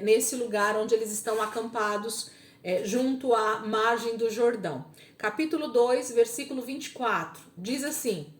nesse lugar onde eles estão acampados, junto à margem do Jordão. Capítulo 2, versículo 24, diz assim: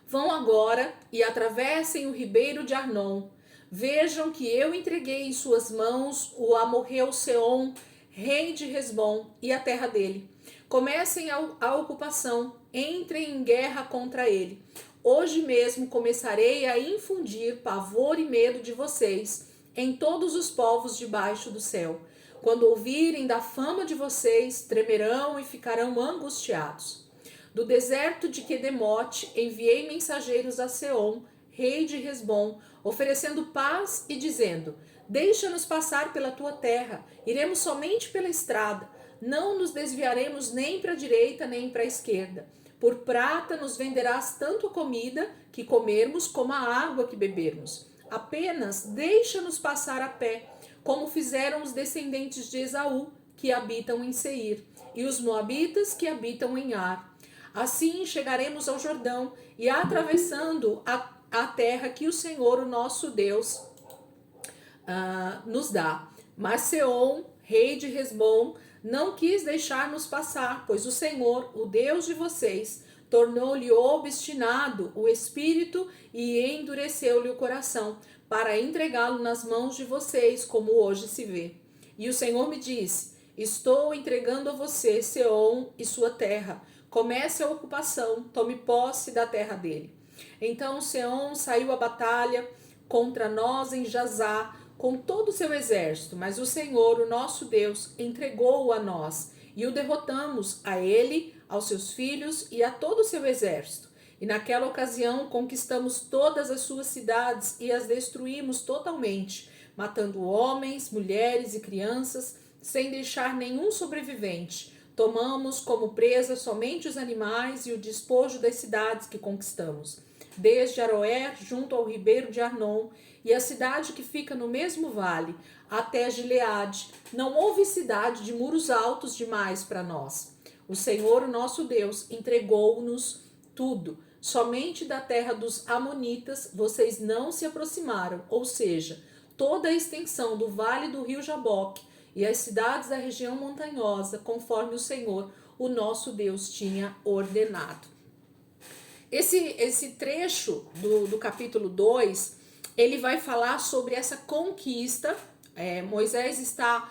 Vão agora e atravessem o ribeiro de Arnon. Vejam que eu entreguei em suas mãos o amorreu Seom, rei de Hesbom, e a terra dele. Comecem a ocupação, entrem em guerra contra ele. Hoje mesmo começarei a infundir pavor e medo de vocês em todos os povos debaixo do céu. Quando ouvirem da fama de vocês, tremerão e ficarão angustiados. Do deserto de Quedemote enviei mensageiros a Seom, rei de Hesbom, oferecendo paz e dizendo: Deixa-nos passar pela tua terra, iremos somente pela estrada, não nos desviaremos nem para a direita nem para a esquerda. Por prata nos venderás tanto a comida que comermos como a água que bebermos. Apenas deixa-nos passar a pé, como fizeram os descendentes de Esaú, que habitam em Seir, e os moabitas que habitam em Ar. Assim chegaremos ao Jordão e atravessando a terra que o Senhor, o nosso Deus, nos dá. Mas Seom, rei de Hesbom, não quis deixar-nos passar, pois o Senhor, o Deus de vocês, tornou-lhe obstinado o espírito e endureceu-lhe o coração, para entregá-lo nas mãos de vocês, como hoje se vê. E o Senhor me disse: Estou entregando a você Seom e sua terra. Comece a ocupação, tome posse da terra dele. Então Seom saiu à batalha contra nós em Jazá, com todo o seu exército, mas o Senhor, o nosso Deus, entregou-o a nós, e o derrotamos, a ele, aos seus filhos e a todo o seu exército. E naquela ocasião conquistamos todas as suas cidades e as destruímos totalmente, matando homens, mulheres e crianças, sem deixar nenhum sobrevivente. Tomamos como presa somente os animais e o despojo das cidades que conquistamos, desde Aroer, junto ao ribeiro de Arnon, e a cidade que fica no mesmo vale, até Gileade. Não houve cidade de muros altos demais para nós. O Senhor, o nosso Deus, entregou-nos tudo. Somente da terra dos Amonitas vocês não se aproximaram, ou seja, toda a extensão do vale do rio Jaboque e as cidades da região montanhosa, conforme o Senhor, o nosso Deus, tinha ordenado. Esse trecho do capítulo 2, ele vai falar sobre essa conquista. Moisés está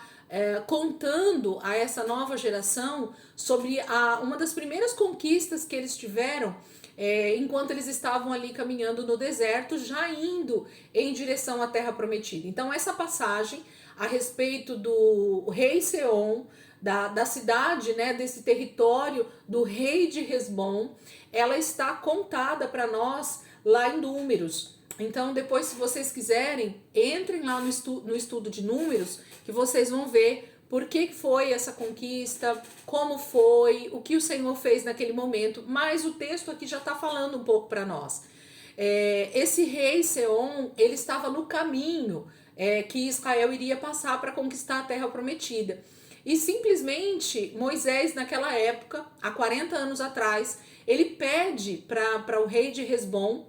contando a essa nova geração sobre uma das primeiras conquistas que eles tiveram enquanto eles estavam ali caminhando no deserto, já indo em direção à terra prometida. Então essa passagem a respeito do rei Seom, da cidade, né, desse território do rei de Hesbom, ela está contada para nós lá em Números. Então depois, se vocês quiserem, entrem lá no estudo de Números, que vocês vão ver por que foi essa conquista, como foi, o que o Senhor fez naquele momento. Mas o texto aqui já está falando um pouco para nós. Esse rei Seom, ele estava no caminho que Israel iria passar para conquistar a terra prometida. E simplesmente Moisés, naquela época, há 40 anos atrás, ele pede para o rei de Hesbom,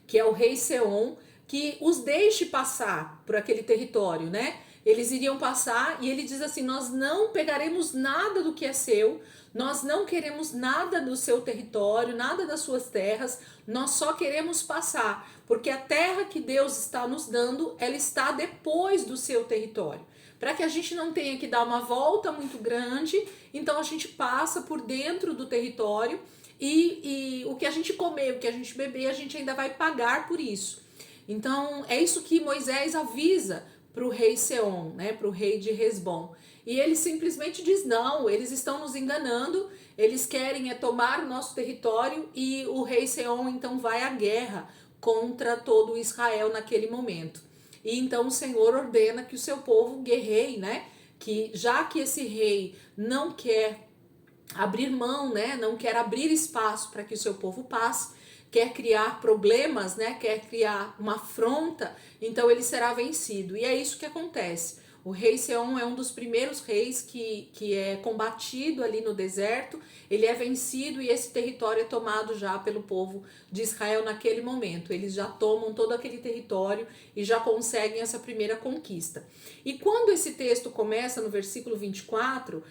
que é o rei Seom, que os deixe passar por aquele território, né? Eles iriam passar e ele diz assim: nós não pegaremos nada do que é seu, nós não queremos nada do seu território, nada das suas terras, nós só queremos passar, porque a terra que Deus está nos dando, ela está depois do seu território. Para que a gente não tenha que dar uma volta muito grande, então a gente passa por dentro do território e o que a gente comer, o que a gente beber, a gente ainda vai pagar por isso. Então é isso que Moisés avisa para o rei Seom, né, para o rei de Hesbom. E ele simplesmente diz: não, eles estão nos enganando, eles querem tomar o nosso território, e o rei Seom então vai à guerra contra todo Israel naquele momento. E então o Senhor ordena que o seu povo guerreie, né? Que já que esse rei não quer abrir mão, né? Não quer abrir espaço para que o seu povo passe, quer criar problemas, né? Quer criar uma afronta, então ele será vencido. E é isso que acontece. O rei Seom é um dos primeiros reis que é combatido ali no deserto, ele é vencido e esse território é tomado já pelo povo de Israel naquele momento. Eles já tomam todo aquele território e já conseguem essa primeira conquista. E quando esse texto começa no versículo 24,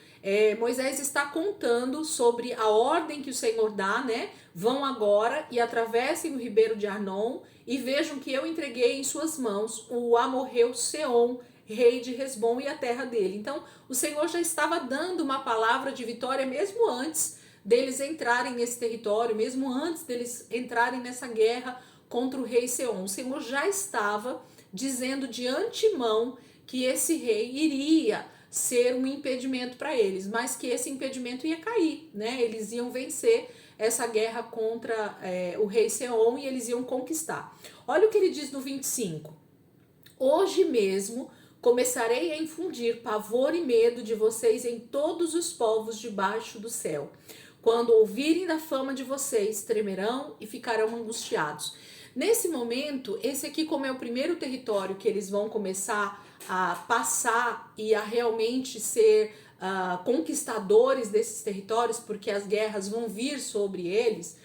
Moisés está contando sobre a ordem que o Senhor dá, né? Vão agora e atravessem o ribeiro de Arnon e vejam que eu entreguei em suas mãos o amorreu Seom, rei de Hesbom, e a terra dele. Então, o Senhor já estava dando uma palavra de vitória mesmo antes deles entrarem nesse território, mesmo antes deles entrarem nessa guerra contra o rei Seom. O Senhor já estava dizendo de antemão que esse rei iria ser um impedimento para eles, mas que esse impedimento ia cair, né? Eles iam vencer essa guerra contra o rei Seom e eles iam conquistar. Olha o que ele diz no 25. Hoje mesmo começarei a infundir pavor e medo de vocês em todos os povos debaixo do céu. Quando ouvirem da fama de vocês, tremerão e ficarão angustiados. Nesse momento, esse aqui, como é o primeiro território que eles vão começar a passar e a realmente ser conquistadores desses territórios, porque as guerras vão vir sobre eles,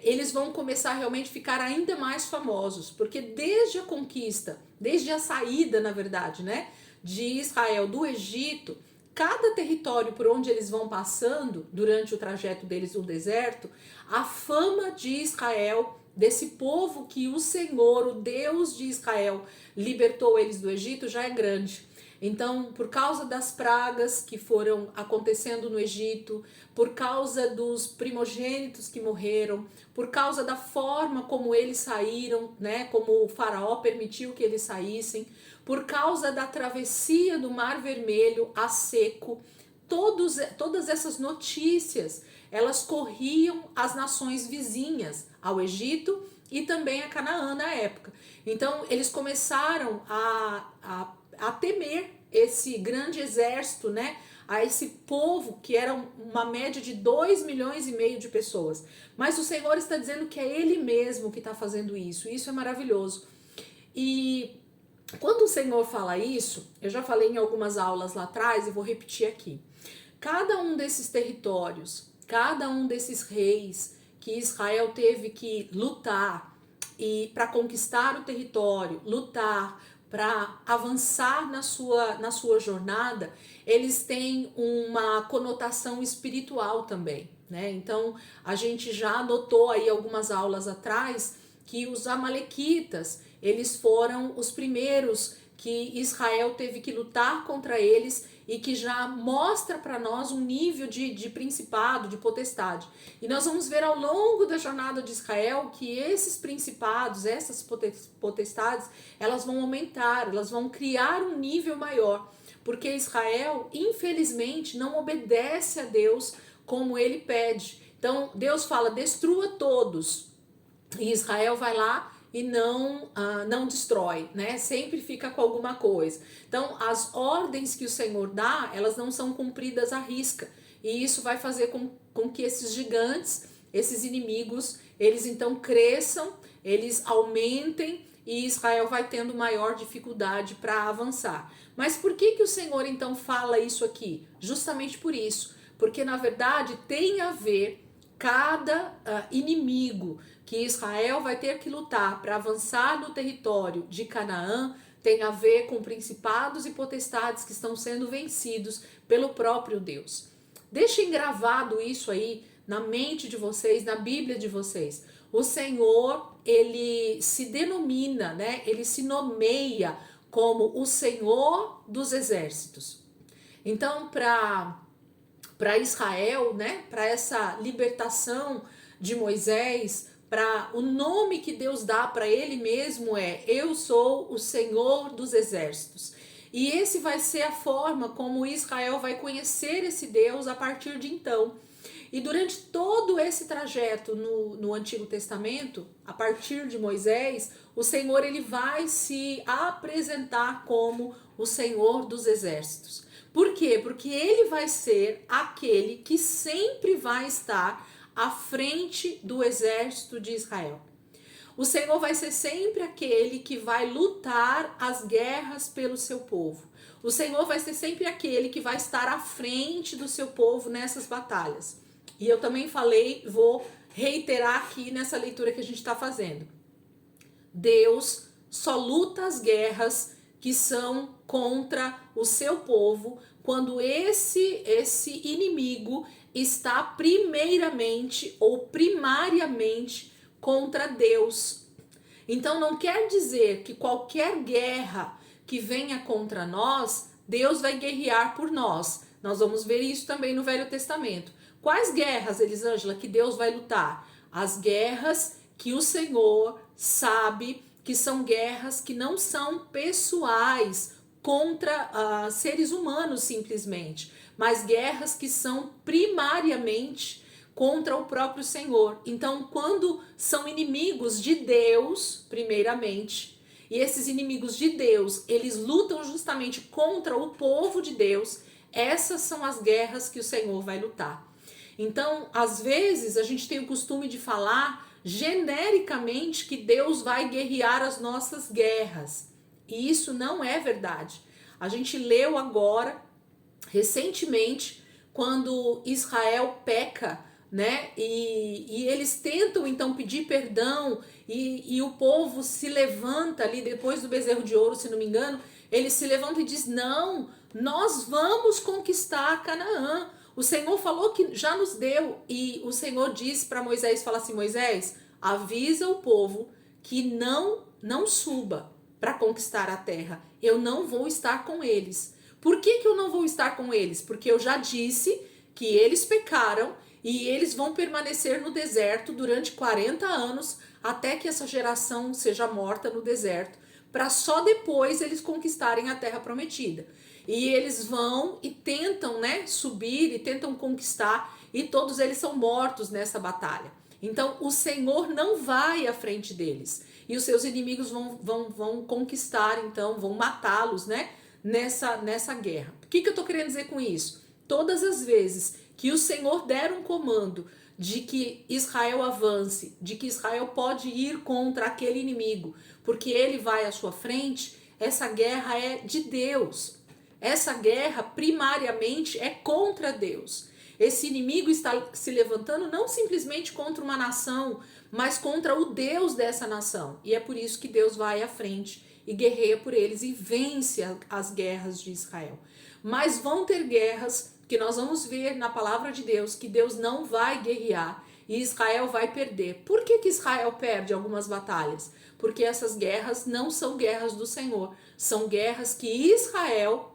eles vão começar a realmente ficar ainda mais famosos, porque desde a conquista, desde a saída, na verdade, né, de Israel do Egito, cada território por onde eles vão passando durante o trajeto deles no deserto, a fama de Israel, desse povo que o Senhor, o Deus de Israel, libertou eles do Egito, já é grande. Então, por causa das pragas que foram acontecendo no Egito, por causa dos primogênitos que morreram, por causa da forma como eles saíram, né, como o faraó permitiu que eles saíssem, por causa da travessia do Mar Vermelho a seco, todas essas notícias, elas corriam às nações vizinhas, ao Egito e também a Canaã na época. Então, eles começaram a temer esse grande exército, né? A esse povo que era uma média de 2,5 milhões de pessoas. Mas o Senhor está dizendo que é Ele mesmo que está fazendo isso. Isso é maravilhoso. E quando o Senhor fala isso, eu já falei em algumas aulas lá atrás e vou repetir aqui. Cada um desses territórios, cada um desses reis que Israel teve que lutar e para conquistar o território, lutar para avançar na sua jornada, eles têm uma conotação espiritual também, né? Então, a gente já notou aí algumas aulas atrás que os amalequitas, eles foram os primeiros que Israel teve que lutar contra eles e que já mostra para nós um nível de principado, de potestade. E nós vamos ver ao longo da jornada de Israel que esses principados, essas potestades, elas vão aumentar, elas vão criar um nível maior, porque Israel, infelizmente, não obedece a Deus como ele pede. Então, Deus fala, destrua todos, e Israel vai lá e não destrói, né? Sempre fica com alguma coisa. Então, as ordens que o Senhor dá, elas não são cumpridas à risca. E isso vai fazer com que esses gigantes, esses inimigos, eles então cresçam, eles aumentem e Israel vai tendo maior dificuldade para avançar. Mas por que o Senhor então fala isso aqui? Justamente por isso. Porque, na verdade, tem a ver cada inimigo que Israel vai ter que lutar para avançar no território de Canaã tem a ver com principados e potestades que estão sendo vencidos pelo próprio Deus. Deixem gravado isso aí na mente de vocês, na Bíblia de vocês. O Senhor, ele se denomina, né? Ele se nomeia como o Senhor dos exércitos. Então, para Israel, né? Para essa libertação de Moisés, para o nome que Deus dá para ele mesmo eu sou o Senhor dos exércitos. E esse vai ser a forma como Israel vai conhecer esse Deus a partir de então. E durante todo esse trajeto no Antigo Testamento, a partir de Moisés, o Senhor ele vai se apresentar como o Senhor dos exércitos. Por quê? Porque ele vai ser aquele que sempre vai estar à frente do exército de Israel. O Senhor vai ser sempre aquele que vai lutar as guerras pelo seu povo. O Senhor vai ser sempre aquele que vai estar à frente do seu povo nessas batalhas. E eu também falei, vou reiterar aqui nessa leitura que a gente está fazendo. Deus só luta as guerras que são contra o seu povo quando esse inimigo está primeiramente ou primariamente contra Deus. Então não quer dizer que qualquer guerra que venha contra nós, Deus vai guerrear por nós. Nós vamos ver isso também no Velho Testamento. Quais guerras, Elisângela, que Deus vai lutar? As guerras que o Senhor sabe que são guerras que não são pessoais contra seres humanos simplesmente, mas guerras que são primariamente contra o próprio Senhor. Então, quando são inimigos de Deus, primeiramente, e esses inimigos de Deus, eles lutam justamente contra o povo de Deus, essas são as guerras que o Senhor vai lutar. Então, às vezes, a gente tem o costume de falar genericamente que Deus vai guerrear as nossas guerras. E isso não é verdade. A gente leu agora, recentemente, quando Israel peca, né? E eles tentam então pedir perdão e o povo se levanta ali depois do bezerro de ouro, se não me engano, ele se levanta e diz: não, nós vamos conquistar Canaã. O Senhor falou que já nos deu, e o Senhor diz para Moisés, fala assim: Moisés, avisa o povo que não suba para conquistar a terra. Eu não vou estar com eles. Por que eu não vou estar com eles? Porque eu já disse que eles pecaram e eles vão permanecer no deserto durante 40 anos até que essa geração seja morta no deserto, para só depois eles conquistarem a terra prometida. E eles vão e tentam, né, subir e tentam conquistar, e todos eles são mortos nessa batalha. Então o Senhor não vai à frente deles, e os seus inimigos vão conquistar, então vão matá-los, né, nessa guerra. O que eu estou querendo dizer com isso? Todas as vezes que o Senhor der um comando de que Israel avance, de que Israel pode ir contra aquele inimigo, porque ele vai à sua frente, essa guerra é de Deus. Essa guerra primariamente é contra Deus. Esse inimigo está se levantando não simplesmente contra uma nação, mas contra o Deus dessa nação. E é por isso que Deus vai à frente e guerreia por eles e vence as guerras de Israel. Mas vão ter guerras que nós vamos ver na palavra de Deus que Deus não vai guerrear e Israel vai perder. Por que Israel perde algumas batalhas? Porque essas guerras não são guerras do Senhor, são guerras que Israel,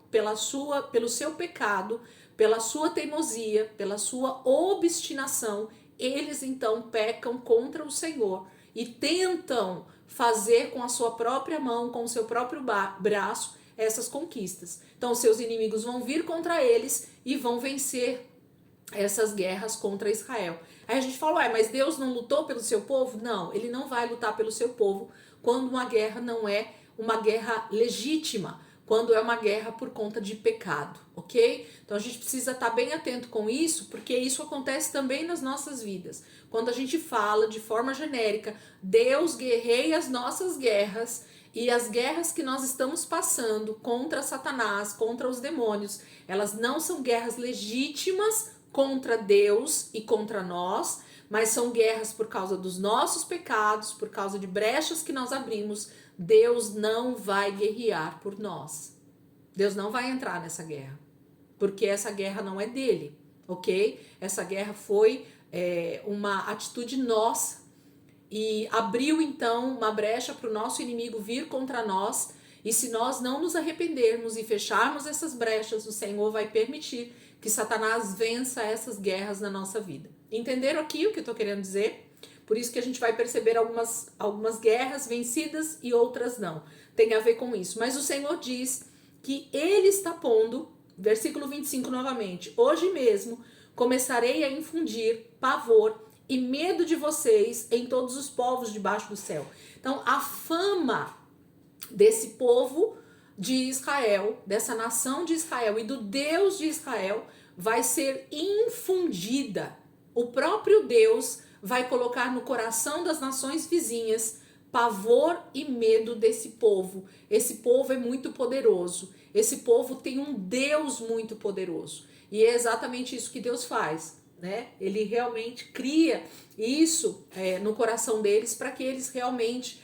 pelo seu pecado, pela sua teimosia, pela sua obstinação, eles então pecam contra o Senhor e tentam fazer com a sua própria mão, com o seu próprio braço, essas conquistas. Então seus inimigos vão vir contra eles e vão vencer essas guerras contra Israel. Aí a gente fala, mas Deus não lutou pelo seu povo? Não, ele não vai lutar pelo seu povo quando uma guerra não é uma guerra legítima, quando é uma guerra por conta de pecado, ok? Então a gente precisa estar bem atento com isso, porque isso acontece também nas nossas vidas. Quando a gente fala de forma genérica, Deus guerreia as nossas guerras, e as guerras que nós estamos passando contra Satanás, contra os demônios, elas não são guerras legítimas contra Deus e contra nós, mas são guerras por causa dos nossos pecados, por causa de brechas que nós abrimos. Deus não vai guerrear por nós. Deus não vai entrar nessa guerra, porque essa guerra não é dele, ok? Essa guerra foi uma atitude nossa e abriu então uma brecha para o nosso inimigo vir contra nós. E se nós não nos arrependermos e fecharmos essas brechas, o Senhor vai permitir que Satanás vença essas guerras na nossa vida. Entenderam aqui o que eu estou querendo dizer? Por isso que a gente vai perceber algumas guerras vencidas e outras não. Tem a ver com isso. Mas o Senhor diz que Ele está pondo, versículo 25 novamente, hoje mesmo começarei a infundir pavor e medo de vocês em todos os povos debaixo do céu. Então a fama desse povo de Israel, dessa nação de Israel e do Deus de Israel vai ser infundida. O próprio Deus vai colocar no coração das nações vizinhas pavor e medo desse povo. Esse povo é muito poderoso. Esse povo tem um Deus muito poderoso. E é exatamente isso que Deus faz, né? Ele realmente cria isso no coração deles para que eles realmente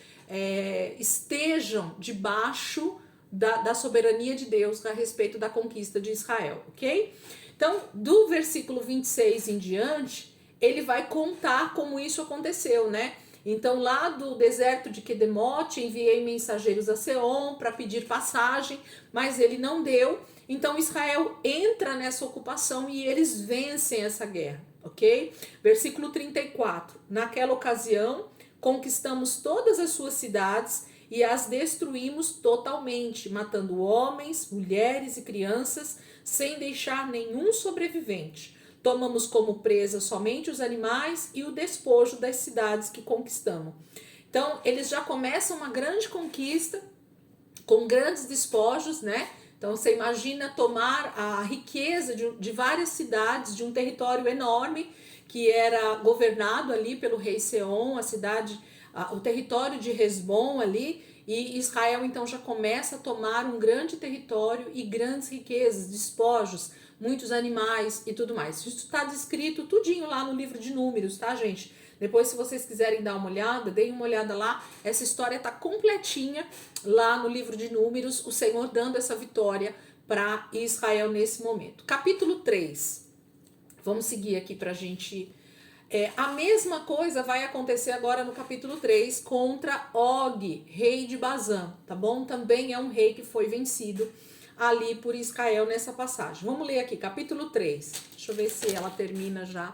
estejam debaixo da soberania de Deus a respeito da conquista de Israel, ok? Então, do versículo 26 em diante, ele vai contar como isso aconteceu, né? Então, lá do deserto de Quedemote, enviei mensageiros a Seom para pedir passagem, mas ele não deu. Então, Israel entra nessa ocupação e eles vencem essa guerra, ok? Versículo 34. Naquela ocasião, conquistamos todas as suas cidades e as destruímos totalmente, matando homens, mulheres e crianças, sem deixar nenhum sobrevivente. Tomamos como presa somente os animais e o despojo das cidades que conquistamos. Então, eles já começam uma grande conquista, com grandes despojos, né? Então, você imagina tomar a riqueza de várias cidades, de um território enorme, que era governado ali pelo rei Seom, a cidade, o território de Hesbom ali, e Israel então já começa a tomar um grande território e grandes riquezas, despojos, muitos animais e tudo mais. Isso está descrito tudinho lá no livro de Números, tá, gente? Depois, se vocês quiserem dar uma olhada, deem uma olhada lá. Essa história tá completinha lá no livro de Números, o Senhor dando essa vitória para Israel nesse momento. Capítulo 3. Vamos seguir aqui pra gente. A mesma coisa vai acontecer agora no capítulo 3 contra Og, rei de Bazã, tá bom? Também é um rei que foi vencido ali por Israel nessa passagem. Vamos ler aqui, capítulo 3. Deixa eu ver se ela termina já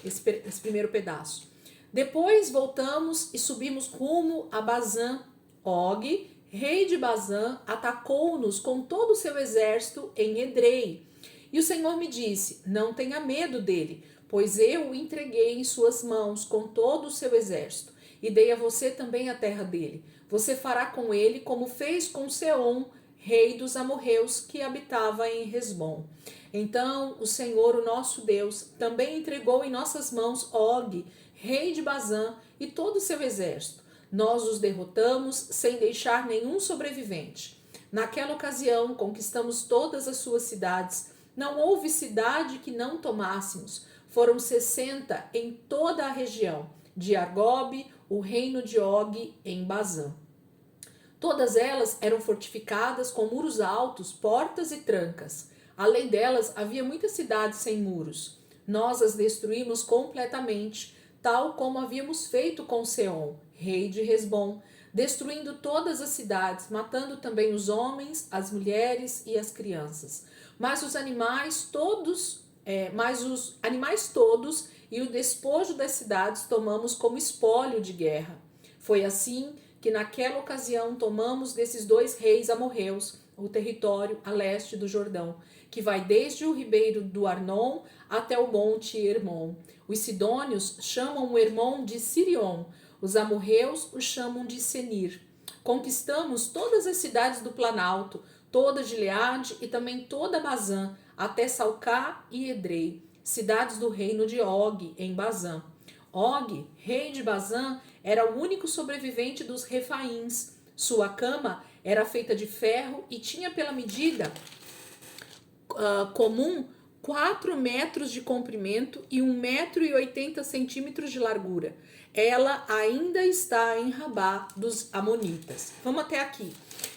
esse primeiro pedaço. Depois voltamos e subimos rumo a Bazã. Og, rei de Bazã, atacou-nos com todo o seu exército em Edrei. E o Senhor me disse: não tenha medo dele, pois eu o entreguei em suas mãos com todo o seu exército, e dei a você também a terra dele. Você fará com ele como fez com Seom, rei dos amorreus, que habitava em Hesbom. Então o Senhor, o nosso Deus, também entregou em nossas mãos Og, rei de Bazã, e todo o seu exército. Nós os derrotamos sem deixar nenhum sobrevivente. Naquela ocasião, conquistamos todas as suas cidades. Não houve cidade que não tomássemos. Foram 60 em toda a região de Argob, o reino de Og em Bazã. Todas elas eram fortificadas com muros altos, portas e trancas. Além delas, havia muitas cidades sem muros. Nós as destruímos completamente, tal como havíamos feito com Seom, rei de Hesbom, destruindo todas as cidades, matando também os homens, as mulheres e as crianças. Mas os animais todos e o despojo das cidades tomamos como espólio de guerra. Foi assim que naquela ocasião tomamos desses dois reis amorreus o território a leste do Jordão, que vai desde o ribeiro do Arnon até o monte Hermon. Os sidônios chamam o Hermon de Sirion, os amorreus o chamam de Senir. Conquistamos todas as cidades do Planalto, toda Gileade e também toda Bazã, até Salcá e Edrei, cidades do reino de Og, em Bazã. Og, rei de Bazã, era o único sobrevivente dos Refaíns. Sua cama era feita de ferro e tinha pela medida comum 4 metros de comprimento e 1,80 m de largura. Ela ainda está em Rabá dos Amonitas. Vamos até aqui.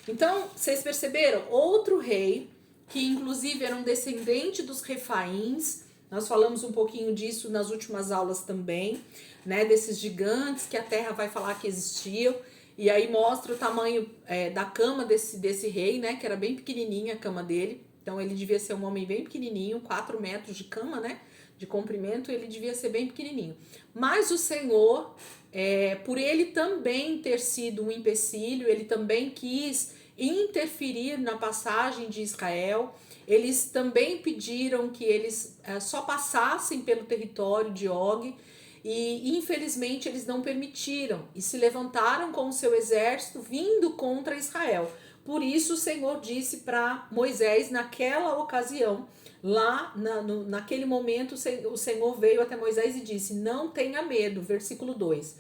Então, vocês perceberam? Outro rei, que inclusive era um descendente dos Refaíns. Nós falamos um pouquinho disso nas últimas aulas também, né? Desses gigantes que a terra vai falar que existiam. E aí mostra o tamanho da cama desse rei, né? Que era bem pequenininha a cama dele. Então ele devia ser um homem bem pequenininho, 4 metros de cama, né? De comprimento, ele devia ser bem pequenininho. Mas o Senhor, por ele também ter sido um empecilho, ele também quis interferir na passagem de Israel. Eles também pediram que eles só passassem pelo território de Og, e infelizmente eles não permitiram e se levantaram com o seu exército vindo contra Israel. Por isso o Senhor disse para Moisés naquela ocasião, lá naquele momento o Senhor veio até Moisés e disse: não tenha medo, versículo 2.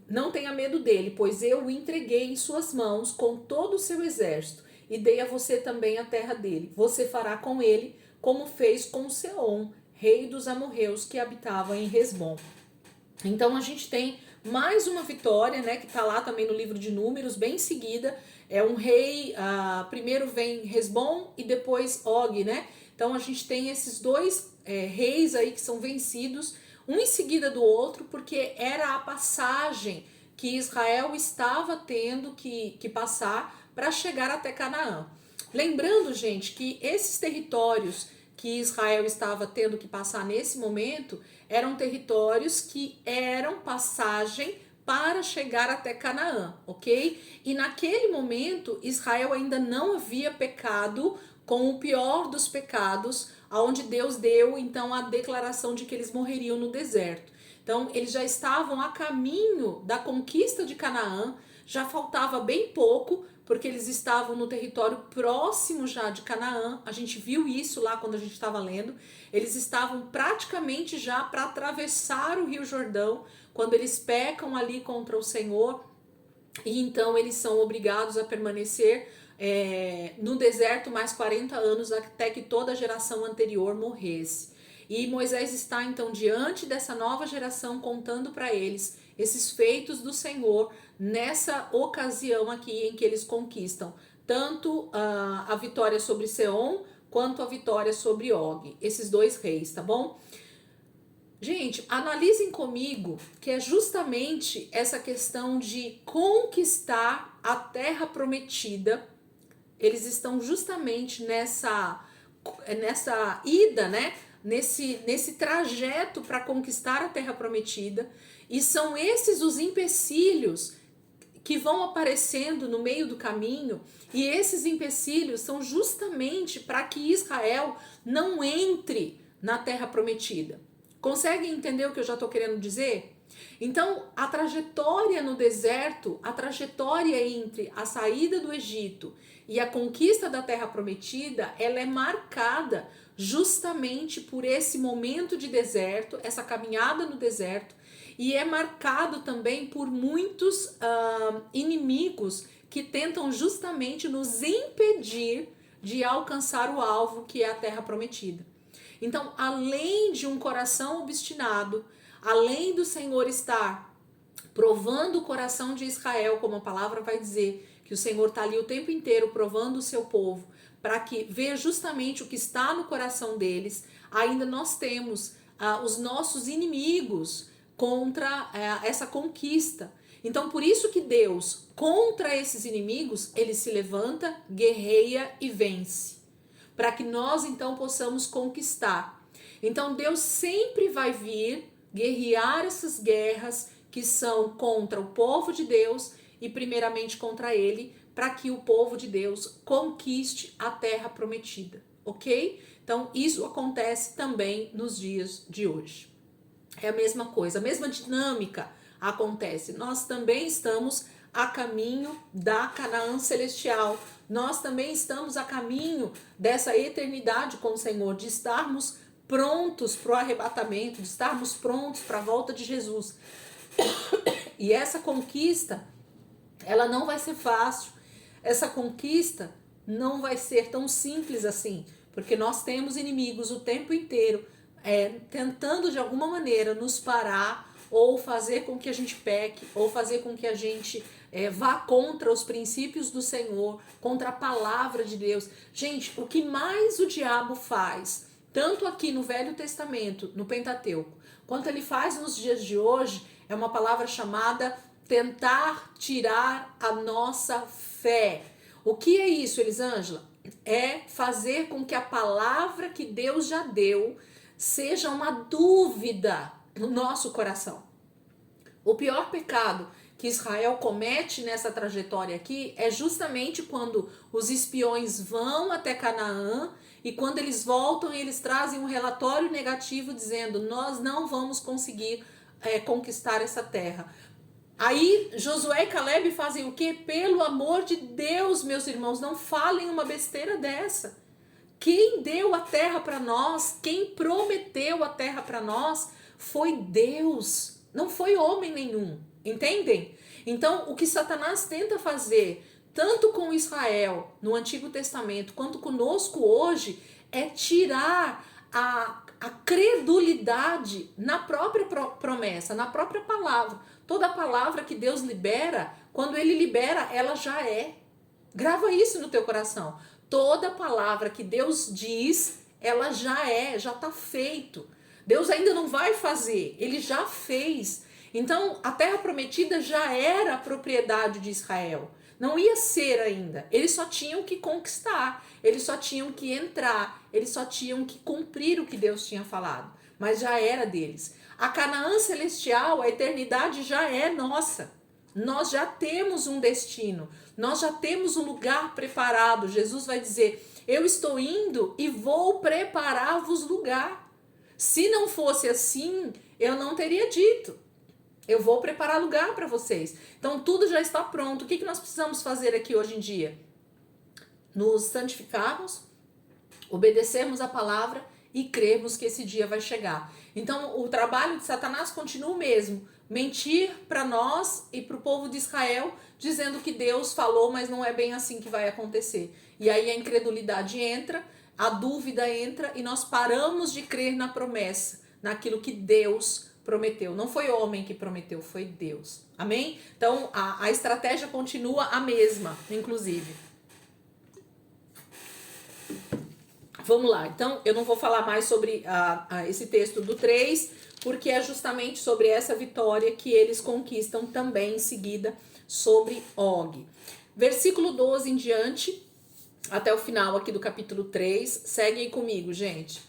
não tenha medo dele, pois eu o entreguei em suas mãos com todo o seu exército, e dei a você também a terra dele. Você fará com ele como fez com Seom, rei dos amorreus que habitava em Hesbom. Então a gente tem mais uma vitória, né, que está lá também no livro de Números, bem em seguida. É um rei, primeiro vem Hesbom e depois Og, né? Então a gente tem esses dois reis aí que são vencidos, um em seguida do outro, porque era a passagem que Israel estava tendo que passar para chegar até Canaã. Lembrando, gente, que esses territórios que Israel estava tendo que passar nesse momento eram territórios que eram passagem para chegar até Canaã, ok? E naquele momento Israel ainda não havia pecado com o pior dos pecados, aonde Deus deu então a declaração de que eles morreriam no deserto. Então eles já estavam a caminho da conquista de Canaã, já faltava bem pouco, porque eles estavam no território próximo já de Canaã. A gente viu isso lá quando a gente estava lendo. Eles estavam praticamente já para atravessar o Rio Jordão, quando eles pecam ali contra o Senhor, e então eles são obrigados a permanecer no deserto mais 40 anos, até que toda a geração anterior morresse. E Moisés está então diante dessa nova geração, contando para eles esses feitos do Senhor nessa ocasião aqui em que eles conquistam tanto a vitória sobre Seom quanto a vitória sobre Og, esses dois reis, tá bom? Gente, analisem comigo que é justamente essa questão de conquistar a terra prometida. Eles estão justamente nessa ida, né? Nesse trajeto para conquistar a terra prometida, e são esses os empecilhos que vão aparecendo no meio do caminho, e esses empecilhos são justamente para que Israel não entre na terra prometida. Conseguem entender o que eu já estou querendo dizer? Então, a trajetória no deserto, a trajetória entre a saída do Egito e a conquista da terra prometida, ela é marcada justamente por esse momento de deserto, essa caminhada no deserto, e é marcado também por muitos inimigos que tentam justamente nos impedir de alcançar o alvo, que é a terra prometida. Então, além de um coração obstinado, além do Senhor estar provando o coração de Israel, como a palavra vai dizer, que o Senhor está ali o tempo inteiro provando o seu povo, para que veja justamente o que está no coração deles, ainda nós temos os nossos inimigos contra essa conquista. Então, por isso que Deus, contra esses inimigos, ele se levanta, guerreia e vence, para que nós então possamos conquistar. Então Deus sempre vai vir guerrear essas guerras que são contra o povo de Deus e primeiramente contra ele, para que o povo de Deus conquiste a terra prometida, ok? Então isso acontece também nos dias de hoje. É a mesma coisa, a mesma dinâmica acontece. Nós também estamos a caminho da Canaã celestial. Nós também estamos a caminho dessa eternidade com o Senhor, de estarmos prontos para o arrebatamento, de estarmos prontos para a volta de Jesus. E essa conquista, ela não vai ser fácil. Essa conquista não vai ser tão simples assim, porque nós temos inimigos o tempo inteiro tentando de alguma maneira nos parar, ou fazer com que a gente peque, ou fazer com que a gente vá contra os princípios do Senhor, contra a palavra de Deus. Gente, o que mais o diabo faz, tanto aqui no Velho Testamento, no Pentateuco, quanto ele faz nos dias de hoje, é uma palavra chamada tentar tirar a nossa fé. O que é isso, Elisângela? É fazer com que a palavra que Deus já deu seja uma dúvida no nosso coração. O pior pecado que Israel comete nessa trajetória aqui é justamente quando os espiões vão até Canaã e quando eles voltam eles trazem um relatório negativo dizendo: nós não vamos conseguir conquistar essa terra. Aí Josué e Caleb fazem o quê? Pelo amor de Deus, meus irmãos, não falem uma besteira dessa. Quem deu a terra para nós, quem prometeu a terra para nós, foi Deus, não foi homem nenhum. Entendem? Então, o que Satanás tenta fazer, tanto com Israel no Antigo Testamento, quanto conosco hoje, é tirar a credulidade na própria promessa, na própria palavra. Toda palavra que Deus libera, quando Ele libera, ela já é. Grava isso no teu coração. Toda palavra que Deus diz, ela já é, já está feito. Deus ainda não vai fazer, Ele já fez. Então, a terra prometida já era a propriedade de Israel. Não ia ser ainda. Eles só tinham que conquistar, eles só tinham que entrar, eles só tinham que cumprir o que Deus tinha falado. Mas já era deles. A Canaã celestial, a eternidade já é nossa. Nós já temos um destino, nós já temos um lugar preparado. Jesus vai dizer: eu estou indo e vou preparar-vos lugar. Se não fosse assim, eu não teria dito. Eu vou preparar lugar para vocês. Então tudo já está pronto. O que nós precisamos fazer aqui hoje em dia? Nos santificarmos, obedecermos a palavra e crermos que esse dia vai chegar. Então o trabalho de Satanás continua o mesmo. Mentir para nós e para o povo de Israel, dizendo que Deus falou, mas não é bem assim que vai acontecer. E aí a incredulidade entra, a dúvida entra e nós paramos de crer na promessa, naquilo que Deus prometeu. Não foi homem que prometeu, foi Deus. Amém? Então a estratégia continua a mesma, inclusive. Vamos lá. Então eu não vou falar mais sobre esse texto do 3, porque é justamente sobre essa vitória que eles conquistam também em seguida sobre Og. Versículo 12 em diante, até o final aqui do capítulo 3. Seguem comigo, gente.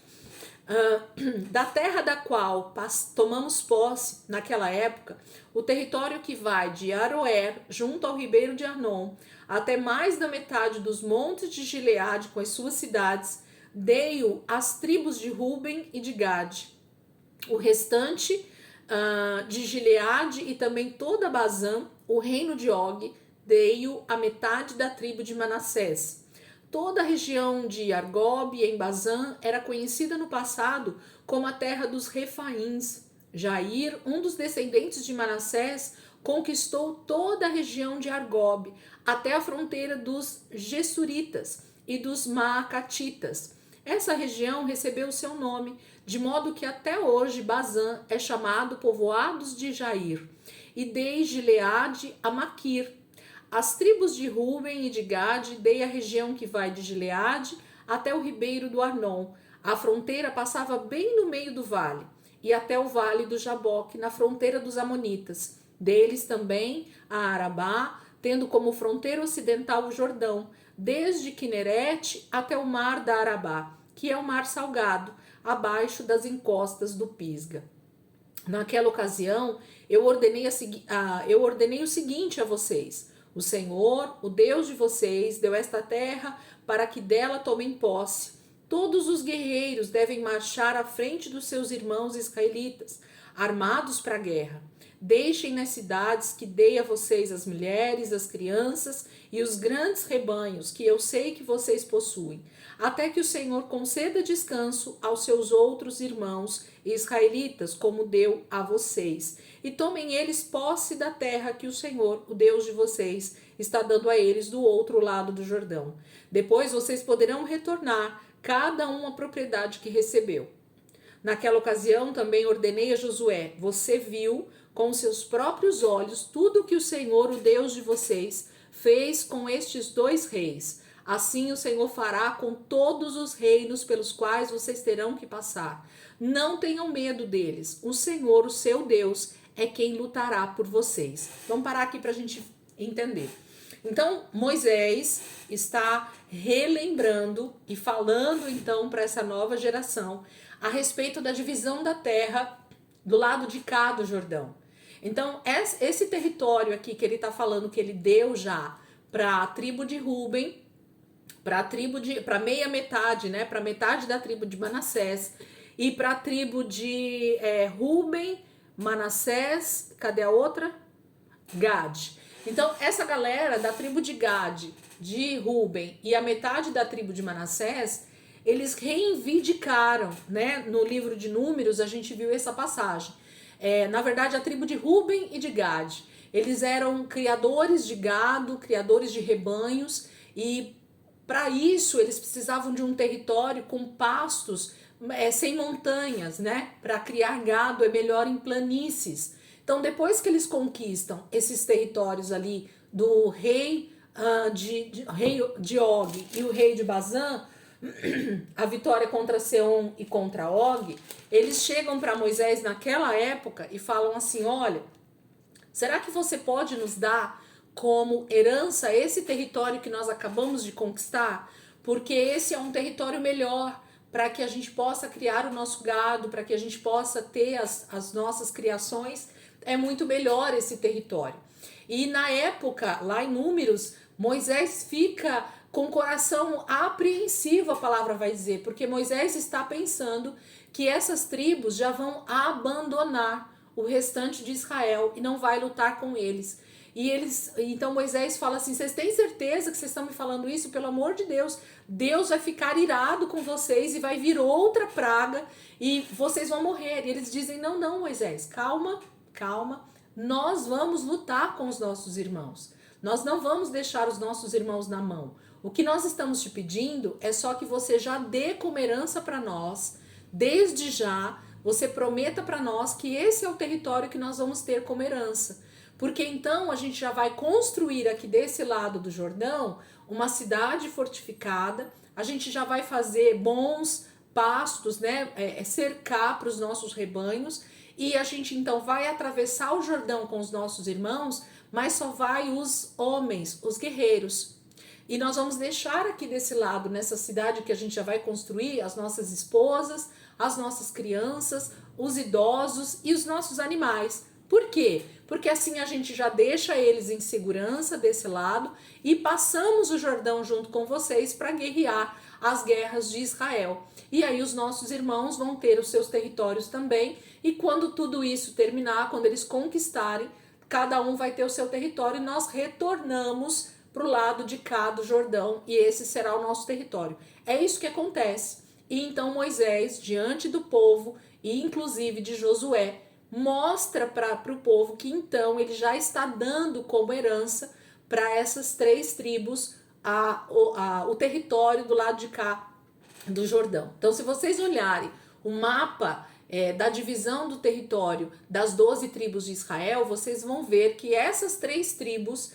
Da terra da qual tomamos posse naquela época, o território que vai de Aroer, junto ao ribeiro de Arnon, até mais da metade dos montes de Gileade com as suas cidades, dei-o às tribos de Ruben e de Gade. O restante de Gileade e também toda Bazã, o reino de Og, dei-o à metade da tribo de Manassés. Toda a região de Argob, em Bazã, era conhecida no passado como a terra dos Refaíns. Jair, um dos descendentes de Manassés, conquistou toda a região de Argob, até a fronteira dos Gessuritas e dos Maacatitas. Essa região recebeu o seu nome, de modo que até hoje Bazã é chamado Povoados de Jair, e dei Gileade a Maquir. As tribos de Ruben e de Gade dei a região que vai de Gileade até o ribeiro do Arnon. A fronteira passava bem no meio do vale, e até o vale do Jaboque, na fronteira dos Amonitas. Deles também a Arabá, tendo como fronteira ocidental o Jordão, desde Quinerete até o mar da Arabá, que é o mar salgado, abaixo das encostas do Pisga. Naquela ocasião, eu ordenei o seguinte a vocês: o Senhor, o Deus de vocês, deu esta terra para que dela tomem posse. Todos os guerreiros devem marchar à frente dos seus irmãos israelitas, armados para a guerra. Deixem nas cidades que dei a vocês as mulheres, as crianças e os grandes rebanhos que eu sei que vocês possuem, até que o Senhor conceda descanso aos seus outros irmãos israelitas, como deu a vocês. E tomem eles posse da terra que o Senhor, o Deus de vocês, está dando a eles do outro lado do Jordão. Depois vocês poderão retornar, cada um a propriedade que recebeu. Naquela ocasião também ordenei a Josué: você viu com seus próprios olhos tudo que o Senhor, o Deus de vocês, fez com estes dois reis. Assim o Senhor fará com todos os reinos pelos quais vocês terão que passar. Não tenham medo deles. O Senhor, o seu Deus, é quem lutará por vocês. Vamos parar aqui para a gente entender. Então, Moisés está relembrando e falando então para essa nova geração a respeito da divisão da terra do lado de cá do Jordão. Então, esse território aqui que ele está falando que ele deu já para a tribo de Ruben, para meia metade, né, para metade da tribo de Manassés, e para a tribo de Ruben, Manassés, cadê a outra? Gade. Então, essa galera da tribo de Gade, de Ruben e a metade da tribo de Manassés, eles reivindicaram, né? No livro de Números a gente viu essa passagem. na verdade, a tribo de Ruben e de Gade. Eles eram criadores de gado, criadores de rebanhos, e para isso eles precisavam de um território com pastos sem montanhas, né? Para criar gado é melhor em planícies. Então, depois que eles conquistam esses territórios ali do rei de Og e o rei de Bazã, a vitória contra Seom e contra Og, eles chegam para Moisés naquela época e falam assim: olha, será que você pode nos dar como herança esse território que nós acabamos de conquistar? Porque esse é um território melhor para que a gente possa criar o nosso gado, para que a gente possa ter as nossas criações. É muito melhor esse território. E na época, lá em Números, Moisés fica com o coração apreensivo, a palavra vai dizer, porque Moisés está pensando que essas tribos já vão abandonar o restante de Israel e não vai lutar com eles. Então Moisés fala assim: vocês têm certeza que vocês estão me falando isso? Pelo amor de Deus, Deus vai ficar irado com vocês e vai vir outra praga e vocês vão morrer. E eles dizem: não, não, Moisés, calma, calma, nós vamos lutar com os nossos irmãos. Nós não vamos deixar os nossos irmãos na mão. O que nós estamos te pedindo é só que você já dê como herança para nós, desde já, você prometa para nós que esse é o território que nós vamos ter como herança. Porque então a gente já vai construir aqui desse lado do Jordão uma cidade fortificada, a gente já vai fazer bons pastos, né, cercar para os nossos rebanhos, e a gente então vai atravessar o Jordão com os nossos irmãos, mas só vai os homens, os guerreiros. E nós vamos deixar aqui desse lado, nessa cidade que a gente já vai construir, as nossas esposas, as nossas crianças, os idosos e os nossos animais. Por quê? Porque assim a gente já deixa eles em segurança desse lado e passamos o Jordão junto com vocês para guerrear as guerras de Israel. E aí os nossos irmãos vão ter os seus territórios também, e quando tudo isso terminar, quando eles conquistarem, cada um vai ter o seu território e nós retornamos para o lado de cá do Jordão, e esse será o nosso território. É isso que acontece. E então Moisés, diante do povo, e inclusive de Josué, mostra para o povo que então ele já está dando como herança para essas três tribos o território do lado de cá do Jordão. Então, se vocês olharem o mapa da divisão do território das 12 tribos de Israel, vocês vão ver que essas três tribos,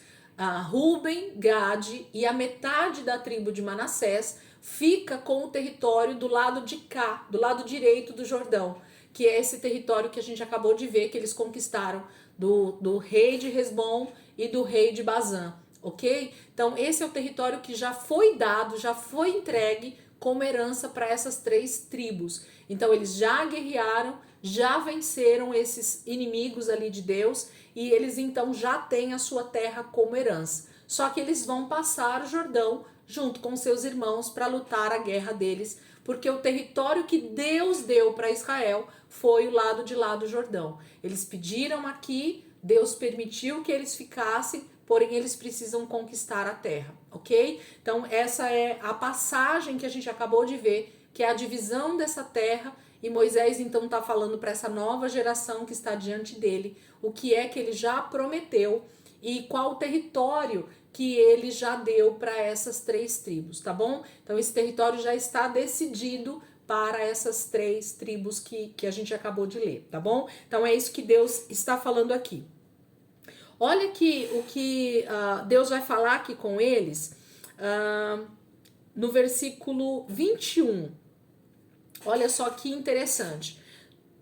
Ruben, Gade e a metade da tribo de Manassés, fica com o território do lado de cá, do lado direito do Jordão, que é esse território que a gente acabou de ver que eles conquistaram do rei de Hesbom e do rei de Bazã, ok? Então esse é o território que já foi dado, já foi entregue como herança para essas três tribos. Então eles já guerrearam, já venceram esses inimigos ali de Deus, e eles então já têm a sua terra como herança. Só que eles vão passar o Jordão junto com seus irmãos para lutar a guerra deles, porque o território que Deus deu para Israel foi o lado de lá do Jordão. Eles pediram aqui, Deus permitiu que eles ficassem, porém eles precisam conquistar a terra, ok? Então essa é a passagem que a gente acabou de ver, que é a divisão dessa terra, e Moisés então está falando para essa nova geração que está diante dele, o que é que ele já prometeu e qual o território que ele já deu para essas três tribos, tá bom? Então esse território já está decidido para essas três tribos que a gente acabou de ler, tá bom? Então é isso que Deus está falando aqui. Olha que o que Deus vai falar aqui com eles no versículo 21. Olha só que interessante.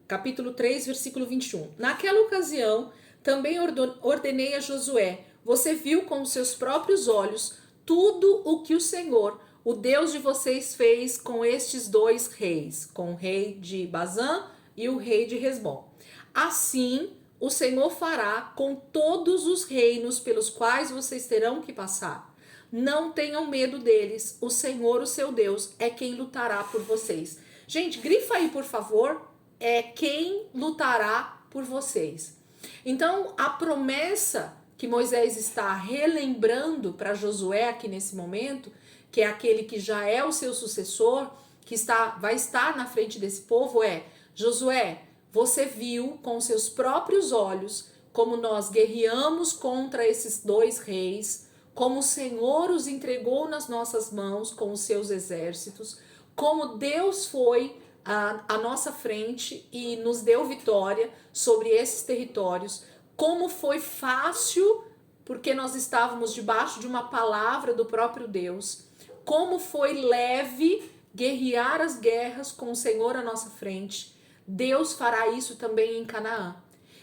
Capítulo 3, versículo 21. Naquela ocasião, também ordenei a Josué: você viu com os seus próprios olhos tudo o que o Senhor, o Deus de vocês, fez com estes dois reis, com o rei de Bazã e o rei de Hesbom. Assim, o Senhor fará com todos os reinos pelos quais vocês terão que passar. Não tenham medo deles, o Senhor, o seu Deus, é quem lutará por vocês. Gente, grifa aí, por favor, é quem lutará por vocês. Então, a promessa que Moisés está relembrando para Josué aqui nesse momento, que é aquele que já é o seu sucessor, que vai estar na frente desse povo, é: Josué, você viu com seus próprios olhos como nós guerreamos contra esses dois reis, como o Senhor os entregou nas nossas mãos com os seus exércitos, como Deus foi à nossa frente e nos deu vitória sobre esses territórios, como foi fácil, porque nós estávamos debaixo de uma palavra do próprio Deus, como foi leve guerrear as guerras com o Senhor à nossa frente. Deus fará isso também em Canaã.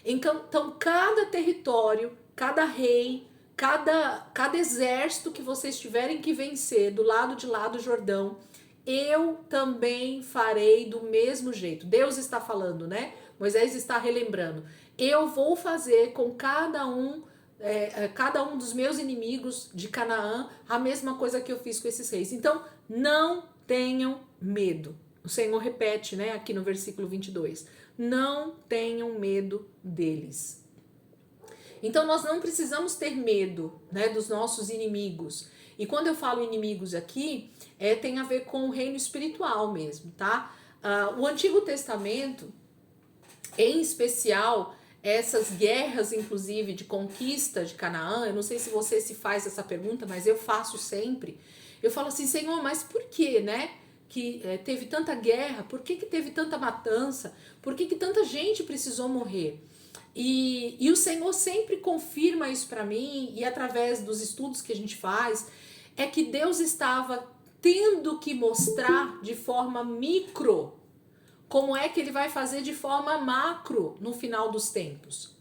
Então, cada território, cada rei, cada exército que vocês tiverem que vencer do lado de lá do Jordão, eu também farei do mesmo jeito. Deus está falando, né? Moisés está relembrando. Eu vou fazer com cada um dos meus inimigos de Canaã a mesma coisa que eu fiz com esses reis. Então, não tenham medo. O Senhor repete, né, aqui no versículo 22. Não tenham medo deles. Então, nós não precisamos ter medo, né, dos nossos inimigos. E quando eu falo inimigos aqui, tem a ver com o reino espiritual mesmo, tá? O Antigo Testamento, em especial, essas guerras, inclusive, de conquista de Canaã, eu não sei se você se faz essa pergunta, mas eu faço sempre. Eu falo assim, Senhor, mas por que, né? Que teve tanta guerra, por que teve tanta matança, por que tanta gente precisou morrer? E o Senhor sempre confirma isso para mim, e através dos estudos que a gente faz, é que Deus estava tendo que mostrar de forma micro como é que ele vai fazer de forma macro no final dos tempos.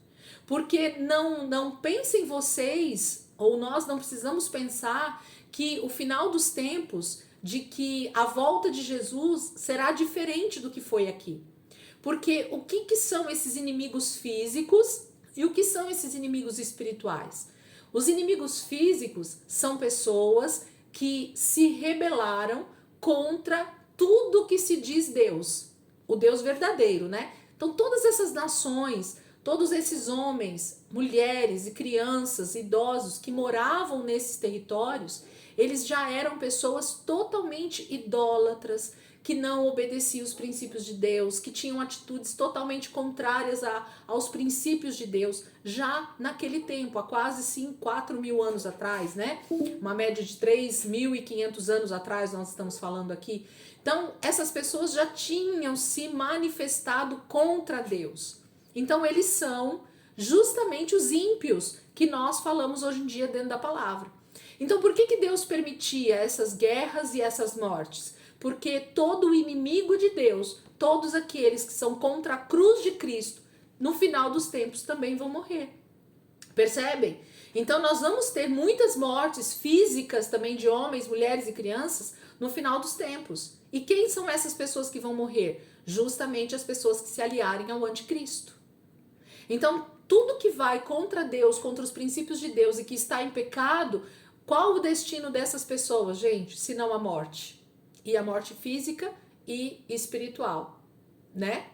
Porque não pensem vocês, ou nós não precisamos pensar que o final dos tempos, de que a volta de Jesus será diferente do que foi aqui. Porque o que são esses inimigos físicos e o que são esses inimigos espirituais? Os inimigos físicos são pessoas que se rebelaram contra tudo que se diz Deus, o Deus verdadeiro, né? Então todas essas nações, todos esses homens, mulheres e crianças, idosos que moravam nesses territórios, eles já eram pessoas totalmente idólatras, que não obedeciam os princípios de Deus, que tinham atitudes totalmente contrárias aos princípios de Deus, já naquele tempo, há quase 4.000 anos atrás, né? Uma média de 3.500 anos atrás nós estamos falando aqui. Então, essas pessoas já tinham se manifestado contra Deus. Então, eles são justamente os ímpios que nós falamos hoje em dia dentro da palavra. Então, por que Deus permitia essas guerras e essas mortes? Porque todo inimigo de Deus, todos aqueles que são contra a cruz de Cristo, no final dos tempos também vão morrer. Percebem? Então nós vamos ter muitas mortes físicas também de homens, mulheres e crianças no final dos tempos. E quem são essas pessoas que vão morrer? Justamente as pessoas que se aliarem ao anticristo. Então tudo que vai contra Deus, contra os princípios de Deus e que está em pecado, qual o destino dessas pessoas, gente? Senão a morte. E a morte física e espiritual, né?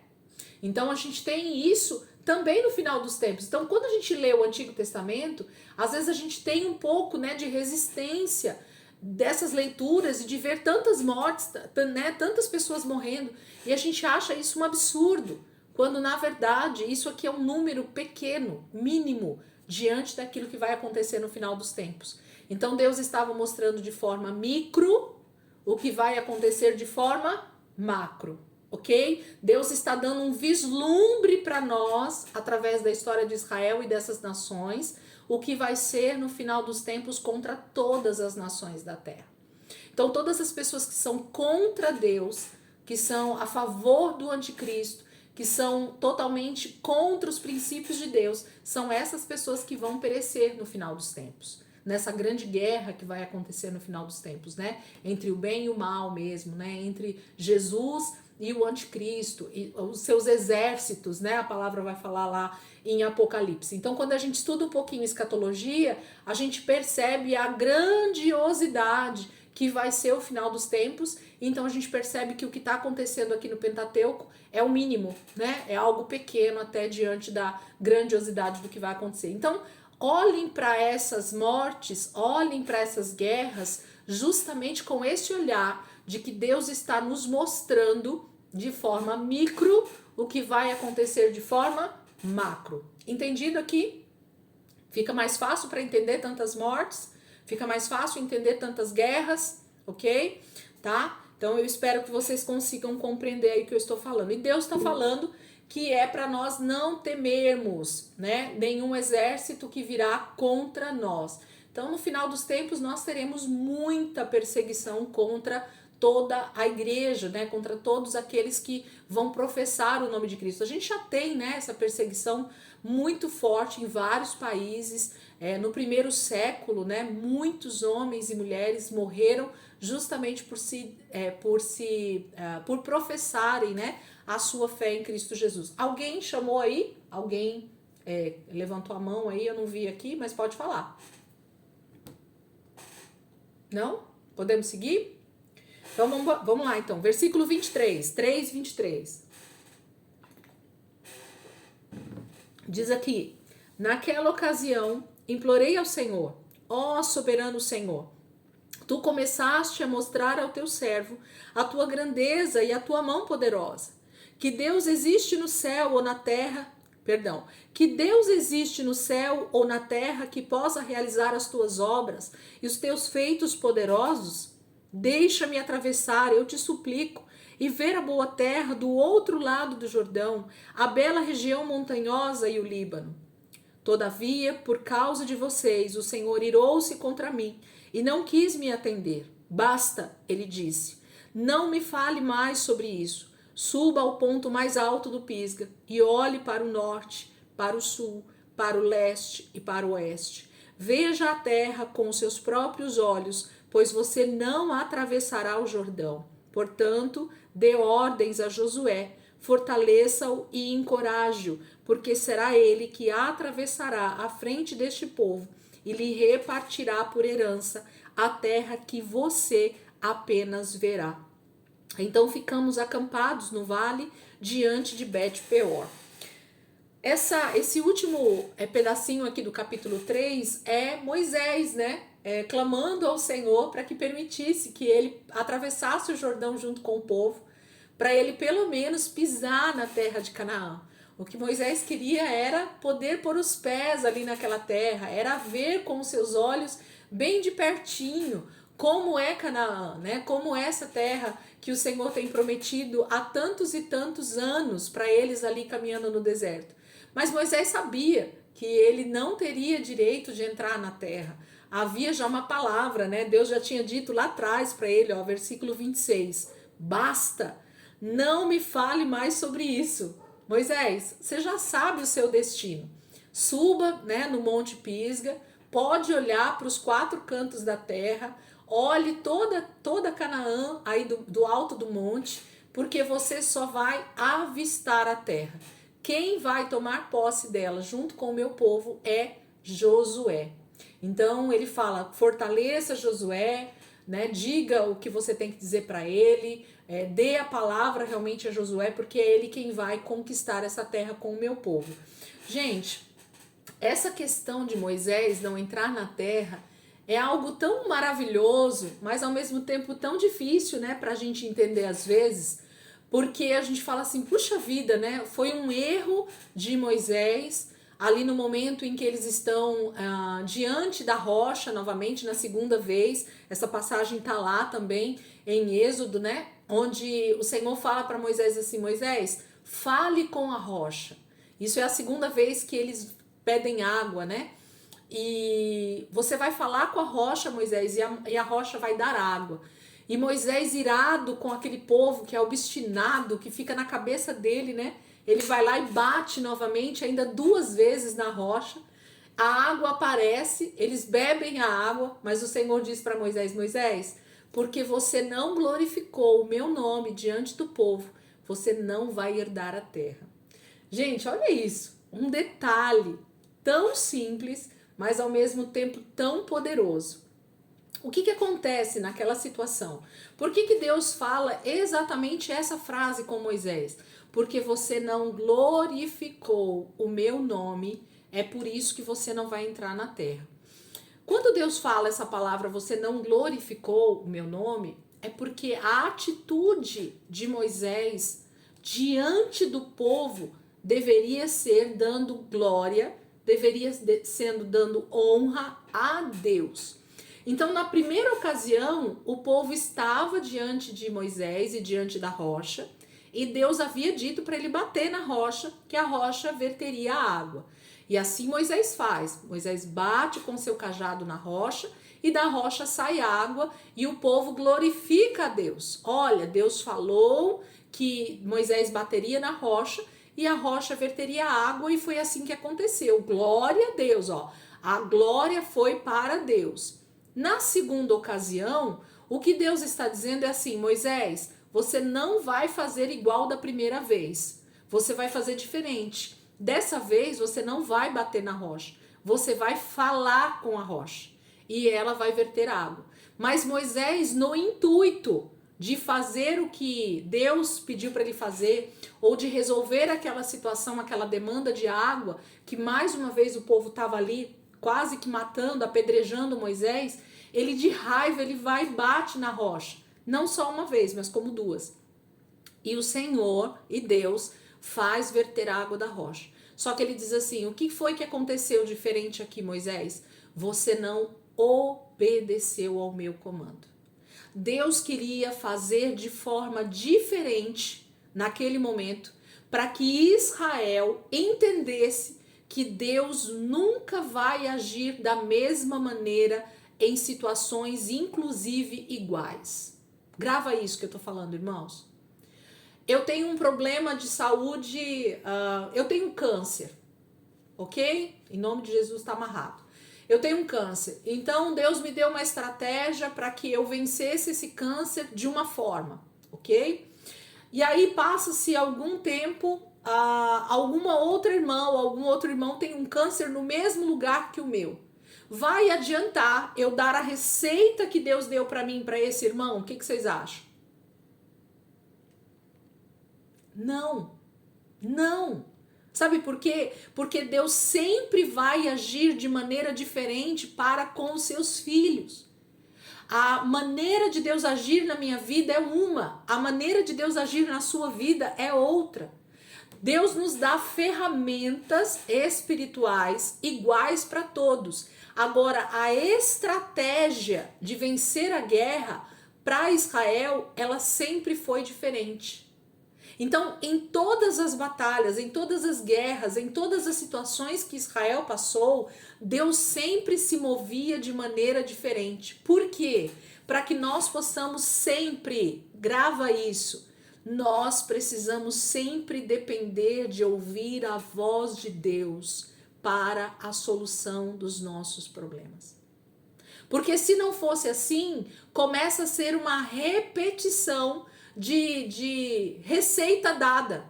Então a gente tem isso também no final dos tempos. Então quando a gente lê o Antigo Testamento, às vezes a gente tem um pouco, né, de resistência dessas leituras e de ver tantas mortes, né, tantas pessoas morrendo, e a gente acha isso um absurdo, quando na verdade isso aqui é um número pequeno, mínimo, diante daquilo que vai acontecer no final dos tempos. Então Deus estava mostrando de forma micro o que vai acontecer de forma macro, ok? Deus está dando um vislumbre para nós, através da história de Israel e dessas nações, o que vai ser no final dos tempos contra todas as nações da terra. Então, todas as pessoas que são contra Deus, que são a favor do anticristo, que são totalmente contra os princípios de Deus, são essas pessoas que vão perecer no final dos tempos. Nessa grande guerra que vai acontecer no final dos tempos, né? Entre o bem e o mal mesmo, né? Entre Jesus e o anticristo, e os seus exércitos, né? A palavra vai falar lá em Apocalipse. Então, quando a gente estuda um pouquinho escatologia, a gente percebe a grandiosidade que vai ser o final dos tempos. Então, a gente percebe que o que está acontecendo aqui no Pentateuco é o mínimo, né? É algo pequeno até diante da grandiosidade do que vai acontecer. Então, olhem para essas mortes, olhem para essas guerras, justamente com esse olhar de que Deus está nos mostrando de forma micro o que vai acontecer de forma macro. Entendido aqui? Fica mais fácil para entender tantas mortes, fica mais fácil entender tantas guerras, ok? Tá? Então eu espero que vocês consigam compreender aí o que eu estou falando. E Deus está falando que é para nós não temermos, né, nenhum exército que virá contra nós. Então no final dos tempos nós teremos muita perseguição contra toda a igreja, né, contra todos aqueles que vão professar o nome de Cristo. A gente já tem, né, essa perseguição muito forte em vários países. No primeiro século, né, muitos homens e mulheres morreram justamente por professarem, né, a sua fé em Cristo Jesus. Alguém chamou aí? Alguém levantou a mão aí? Eu não vi aqui, mas pode falar. Não? Podemos seguir? Então vamos lá então, versículo 23, 3:23. Diz aqui: naquela ocasião implorei ao Senhor, ó soberano Senhor, tu começaste a mostrar ao teu servo a tua grandeza e a tua mão poderosa. Que Deus existe no céu ou na terra, que Deus existe no céu ou na terra que possa realizar as tuas obras e os teus feitos poderosos? Deixa-me atravessar, eu te suplico, e ver a boa terra do outro lado do Jordão, a bela região montanhosa e o Líbano. Todavia, por causa de vocês, o Senhor irou-se contra mim e não quis me atender. Basta, ele disse, não me fale mais sobre isso. Suba ao ponto mais alto do Pisga e olhe para o norte, para o sul, para o leste e para o oeste. Veja a terra com seus próprios olhos, pois você não atravessará o Jordão. Portanto, dê ordens a Josué, fortaleça-o e encoraje-o, porque será ele que atravessará a frente deste povo e lhe repartirá por herança a terra que você apenas verá. Então ficamos acampados no vale diante de Bet-peor. Esse último pedacinho aqui do capítulo 3 é Moisés, né? Clamando ao Senhor para que permitisse que ele atravessasse o Jordão junto com o povo, para ele pelo menos pisar na terra de Canaã. O que Moisés queria era poder pôr os pés ali naquela terra, era ver com os seus olhos bem de pertinho como é Canaã, né? Como é essa terra que o Senhor tem prometido há tantos e tantos anos para eles ali caminhando no deserto. Mas Moisés sabia que ele não teria direito de entrar na terra. Havia já uma palavra, né? Deus já tinha dito lá atrás para ele, ó, versículo 26. Basta, não me fale mais sobre isso. Moisés, você já sabe o seu destino. Suba, né, no Monte Pisga, pode olhar para os 4 cantos da terra, olhe toda Canaã aí do alto do monte, porque você só vai avistar a terra. Quem vai tomar posse dela junto com o meu povo é Josué. Então ele fala, fortaleça Josué, né? Diga o que você tem que dizer para ele, dê a palavra realmente a Josué, porque é ele quem vai conquistar essa terra com o meu povo. Gente, essa questão de Moisés não entrar na terra é algo tão maravilhoso, mas ao mesmo tempo tão difícil, né, pra gente entender às vezes, porque a gente fala assim, puxa vida, né, foi um erro de Moisés, ali no momento em que eles estão diante da rocha, novamente, na segunda vez, essa passagem tá lá também, em Êxodo, né, onde o Senhor fala para Moisés assim, Moisés, fale com a rocha. Isso é a segunda vez que eles pedem água, né, e você vai falar com a rocha, Moisés, e a rocha vai dar água. E Moisés, irado com aquele povo que é obstinado, que fica na cabeça dele, né? Ele vai lá e bate novamente, ainda 2 vezes na rocha. A água aparece, eles bebem a água, mas o Senhor diz para Moisés, Moisés, porque você não glorificou o meu nome diante do povo, você não vai herdar a terra. Gente, olha isso, um detalhe tão simples, mas ao mesmo tempo tão poderoso. O que acontece naquela situação? Por que Deus fala exatamente essa frase com Moisés? Porque você não glorificou o meu nome, é por isso que você não vai entrar na terra. Quando Deus fala essa palavra, você não glorificou o meu nome, É porque a atitude de Moisés diante do povo deveria ser dando glória, deveria sendo dando honra a Deus. Então, na primeira ocasião, o povo estava diante de Moisés e diante da rocha, e Deus havia dito para ele bater na rocha, que a rocha verteria a água. E assim Moisés faz. Moisés bate com seu cajado na rocha, e da rocha sai água, e o povo glorifica a Deus. Olha, Deus falou que Moisés bateria na rocha, e a rocha verteria água, e foi assim que aconteceu. Glória a Deus, ó. A glória foi para Deus. Na segunda ocasião, o que Deus está dizendo é assim: Moisés, você não vai fazer igual da primeira vez. Você vai fazer diferente. Dessa vez, você não vai bater na rocha. Você vai falar com a rocha. E ela vai verter água. Mas Moisés, no intuito de fazer o que Deus pediu para ele fazer, ou de resolver aquela situação, aquela demanda de água, que mais uma vez o povo estava ali quase que matando, apedrejando Moisés, ele de raiva, ele vai e bate na rocha. Não só uma vez, mas como duas. E o Senhor e Deus faz verter água da rocha. Só que ele diz assim: o que foi que aconteceu diferente aqui, Moisés? Você não obedeceu ao meu comando. Deus queria fazer de forma diferente naquele momento, para que Israel entendesse que Deus nunca vai agir da mesma maneira em situações inclusive iguais. Grava isso que eu tô falando, irmãos. Eu tenho um problema de saúde, eu tenho câncer, ok? Em nome de Jesus tá amarrado. Eu tenho um câncer, então Deus me deu uma estratégia para que eu vencesse esse câncer de uma forma, ok? E aí passa-se algum tempo, alguma outra irmã ou algum outro irmão tem um câncer no mesmo lugar que o meu. Vai adiantar eu dar a receita que Deus deu para mim, para esse irmão? O que vocês acham? Não, não. Sabe por quê? Porque Deus sempre vai agir de maneira diferente para com os seus filhos. A maneira de Deus agir na minha vida é uma, a maneira de Deus agir na sua vida é outra. Deus nos dá ferramentas espirituais iguais para todos. Agora, a estratégia de vencer a guerra para Israel, ela sempre foi diferente. Então, em todas as batalhas, em todas as guerras, em todas as situações que Israel passou, Deus sempre se movia de maneira diferente. Por quê? Para que nós possamos sempre, grava isso, nós precisamos sempre depender de ouvir a voz de Deus para a solução dos nossos problemas. Porque se não fosse assim, começa a ser uma repetição de receita dada.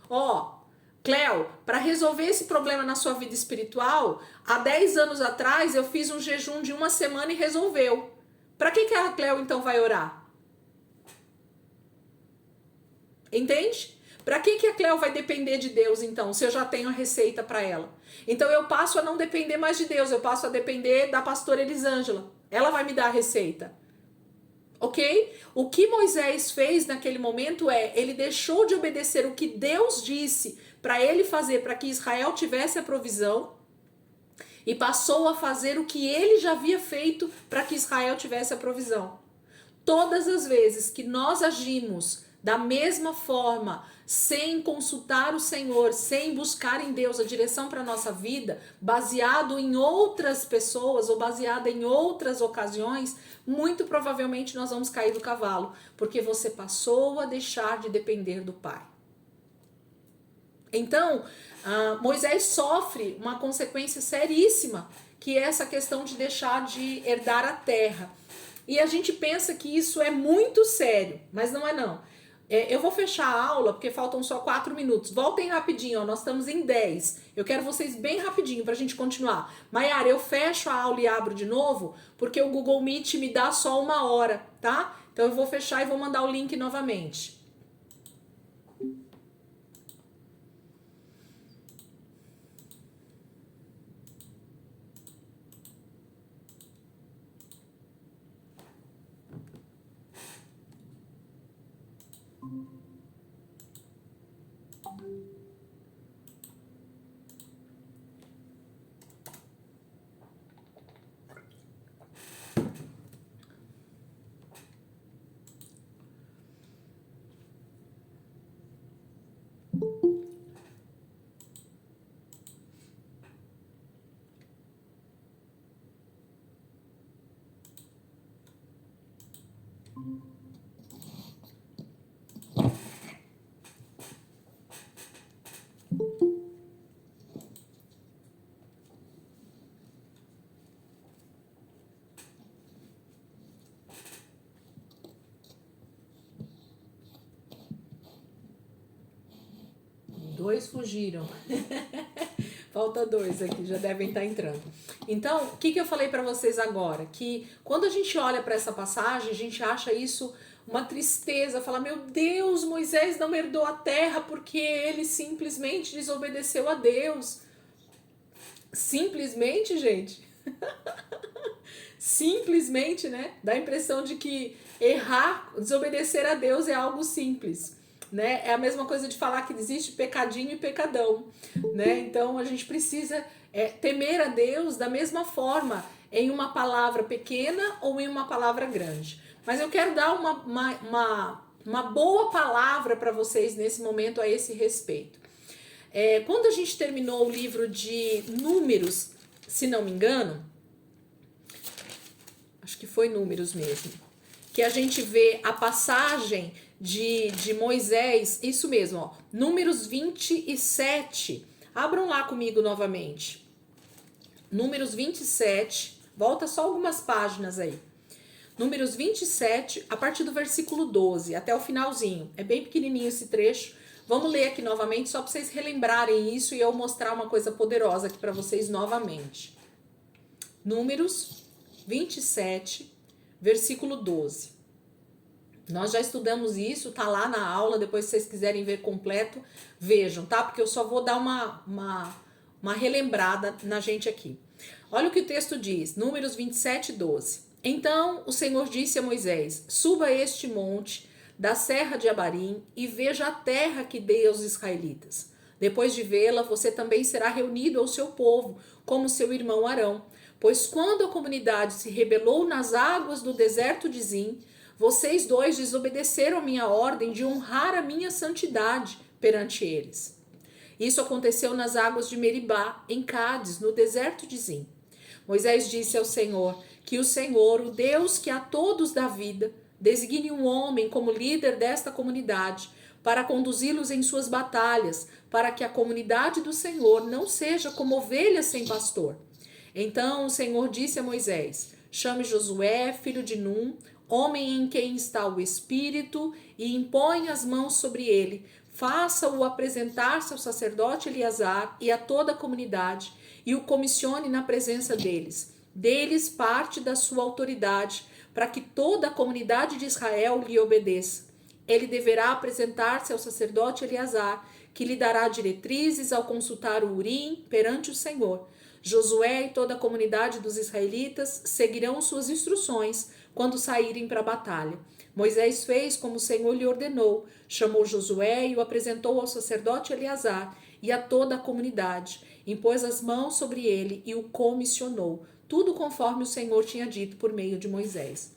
Ó, Cleo, para resolver esse problema na sua vida espiritual, há 10 anos atrás eu fiz um jejum de 1 semana e resolveu. Para que a Cleo então vai orar? Entende? Para que a Cleo vai depender de Deus então, se eu já tenho a receita para ela? Então eu passo a não depender mais de Deus, eu passo a depender da pastora Elisângela. Ela vai me dar a receita. Ok? O que Moisés fez naquele momento ele deixou de obedecer o que Deus disse para ele fazer, para que Israel tivesse a provisão, e passou a fazer o que ele já havia feito para que Israel tivesse a provisão. Todas as vezes que nós agimos da mesma forma, sem consultar o Senhor, sem buscar em Deus a direção para a nossa vida, baseado em outras pessoas ou baseado em outras ocasiões, muito provavelmente nós vamos cair do cavalo, porque você passou a deixar de depender do Pai. Então, Moisés sofre uma consequência seríssima, que é essa questão de deixar de herdar a terra. E a gente pensa que isso é muito sério, mas não é não. Eu vou fechar a aula porque faltam só 4 minutos. Voltem rapidinho, ó, nós estamos em 10. Eu quero vocês bem rapidinho pra gente continuar. Maiara, eu fecho a aula e abro de novo porque o Google Meet me dá só 1 hora, tá? Então eu vou fechar e vou mandar o link novamente. Dois fugiram. Falta dois aqui, já devem estar entrando. Então, o que eu falei para vocês agora? Que quando a gente olha para essa passagem, a gente acha isso uma tristeza. Fala, meu Deus, Moisés não herdou a terra porque ele simplesmente desobedeceu a Deus. Simplesmente, gente. Simplesmente, né? Dá a impressão de que errar, desobedecer a Deus é algo simples. Né? É a mesma coisa de falar que existe pecadinho e pecadão, né? Então a gente precisa temer a Deus da mesma forma em uma palavra pequena ou em uma palavra grande. Mas eu quero dar uma boa palavra para vocês nesse momento a esse respeito. Quando a gente terminou o livro de Números, se não me engano, acho que foi Números mesmo, que a gente vê a passagem de Moisés, isso mesmo, ó, Números 27. Abram lá comigo novamente. Números 27, volta só algumas páginas aí. Números 27, a partir do versículo 12, até o finalzinho. É bem pequenininho esse trecho. Vamos ler aqui novamente, só para vocês relembrarem isso e eu mostrar uma coisa poderosa aqui para vocês novamente. Números 27, versículo 12. Nós já estudamos isso, tá lá na aula, depois se vocês quiserem ver completo, vejam, tá? Porque eu só vou dar uma relembrada na gente aqui. Olha o que o texto diz, Números 27, 12. Então o Senhor disse a Moisés, suba a este monte da serra de Abarim e veja a terra que dei aos israelitas. Depois de vê-la, você também será reunido ao seu povo, como seu irmão Arão. Pois quando a comunidade se rebelou nas águas do deserto de Zim, vocês dois desobedeceram a minha ordem de honrar a minha santidade perante eles. Isso aconteceu nas águas de Meribá, em Cádiz, no deserto de Zim. Moisés disse ao Senhor que o Senhor, o Deus que a todos dá vida, designe um homem como líder desta comunidade, para conduzi-los em suas batalhas, para que a comunidade do Senhor não seja como ovelhas sem pastor. Então o Senhor disse a Moisés, chame Josué, filho de Num, homem em quem está o Espírito, e impõe as mãos sobre ele. Faça-o apresentar-se ao sacerdote Eleazar e a toda a comunidade, e o comissione na presença deles. Dê-lhes parte da sua autoridade, para que toda a comunidade de Israel lhe obedeça. Ele deverá apresentar-se ao sacerdote Eleazar, que lhe dará diretrizes ao consultar o Urim perante o Senhor. Josué e toda a comunidade dos israelitas seguirão suas instruções quando saírem para a batalha. Moisés fez como o Senhor lhe ordenou, chamou Josué e o apresentou ao sacerdote Eleazar e a toda a comunidade, impôs as mãos sobre ele e o comissionou, tudo conforme o Senhor tinha dito por meio de Moisés.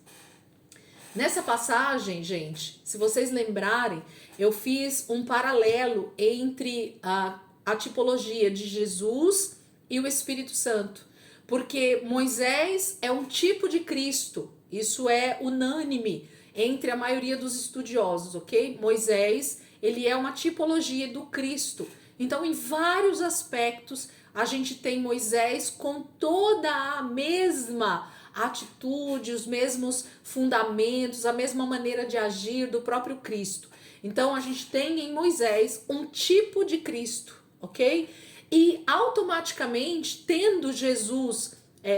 Nessa passagem, gente, se vocês lembrarem, eu fiz um paralelo entre a tipologia de Jesus e o Espírito Santo, porque Moisés é um tipo de Cristo, isso é unânime entre a maioria dos estudiosos, ok? Moisés, ele é uma tipologia do Cristo. Então, em vários aspectos, a gente tem Moisés com toda a mesma atitude, os mesmos fundamentos, a mesma maneira de agir do próprio Cristo. Então, a gente tem em Moisés um tipo de Cristo, ok? E automaticamente, tendo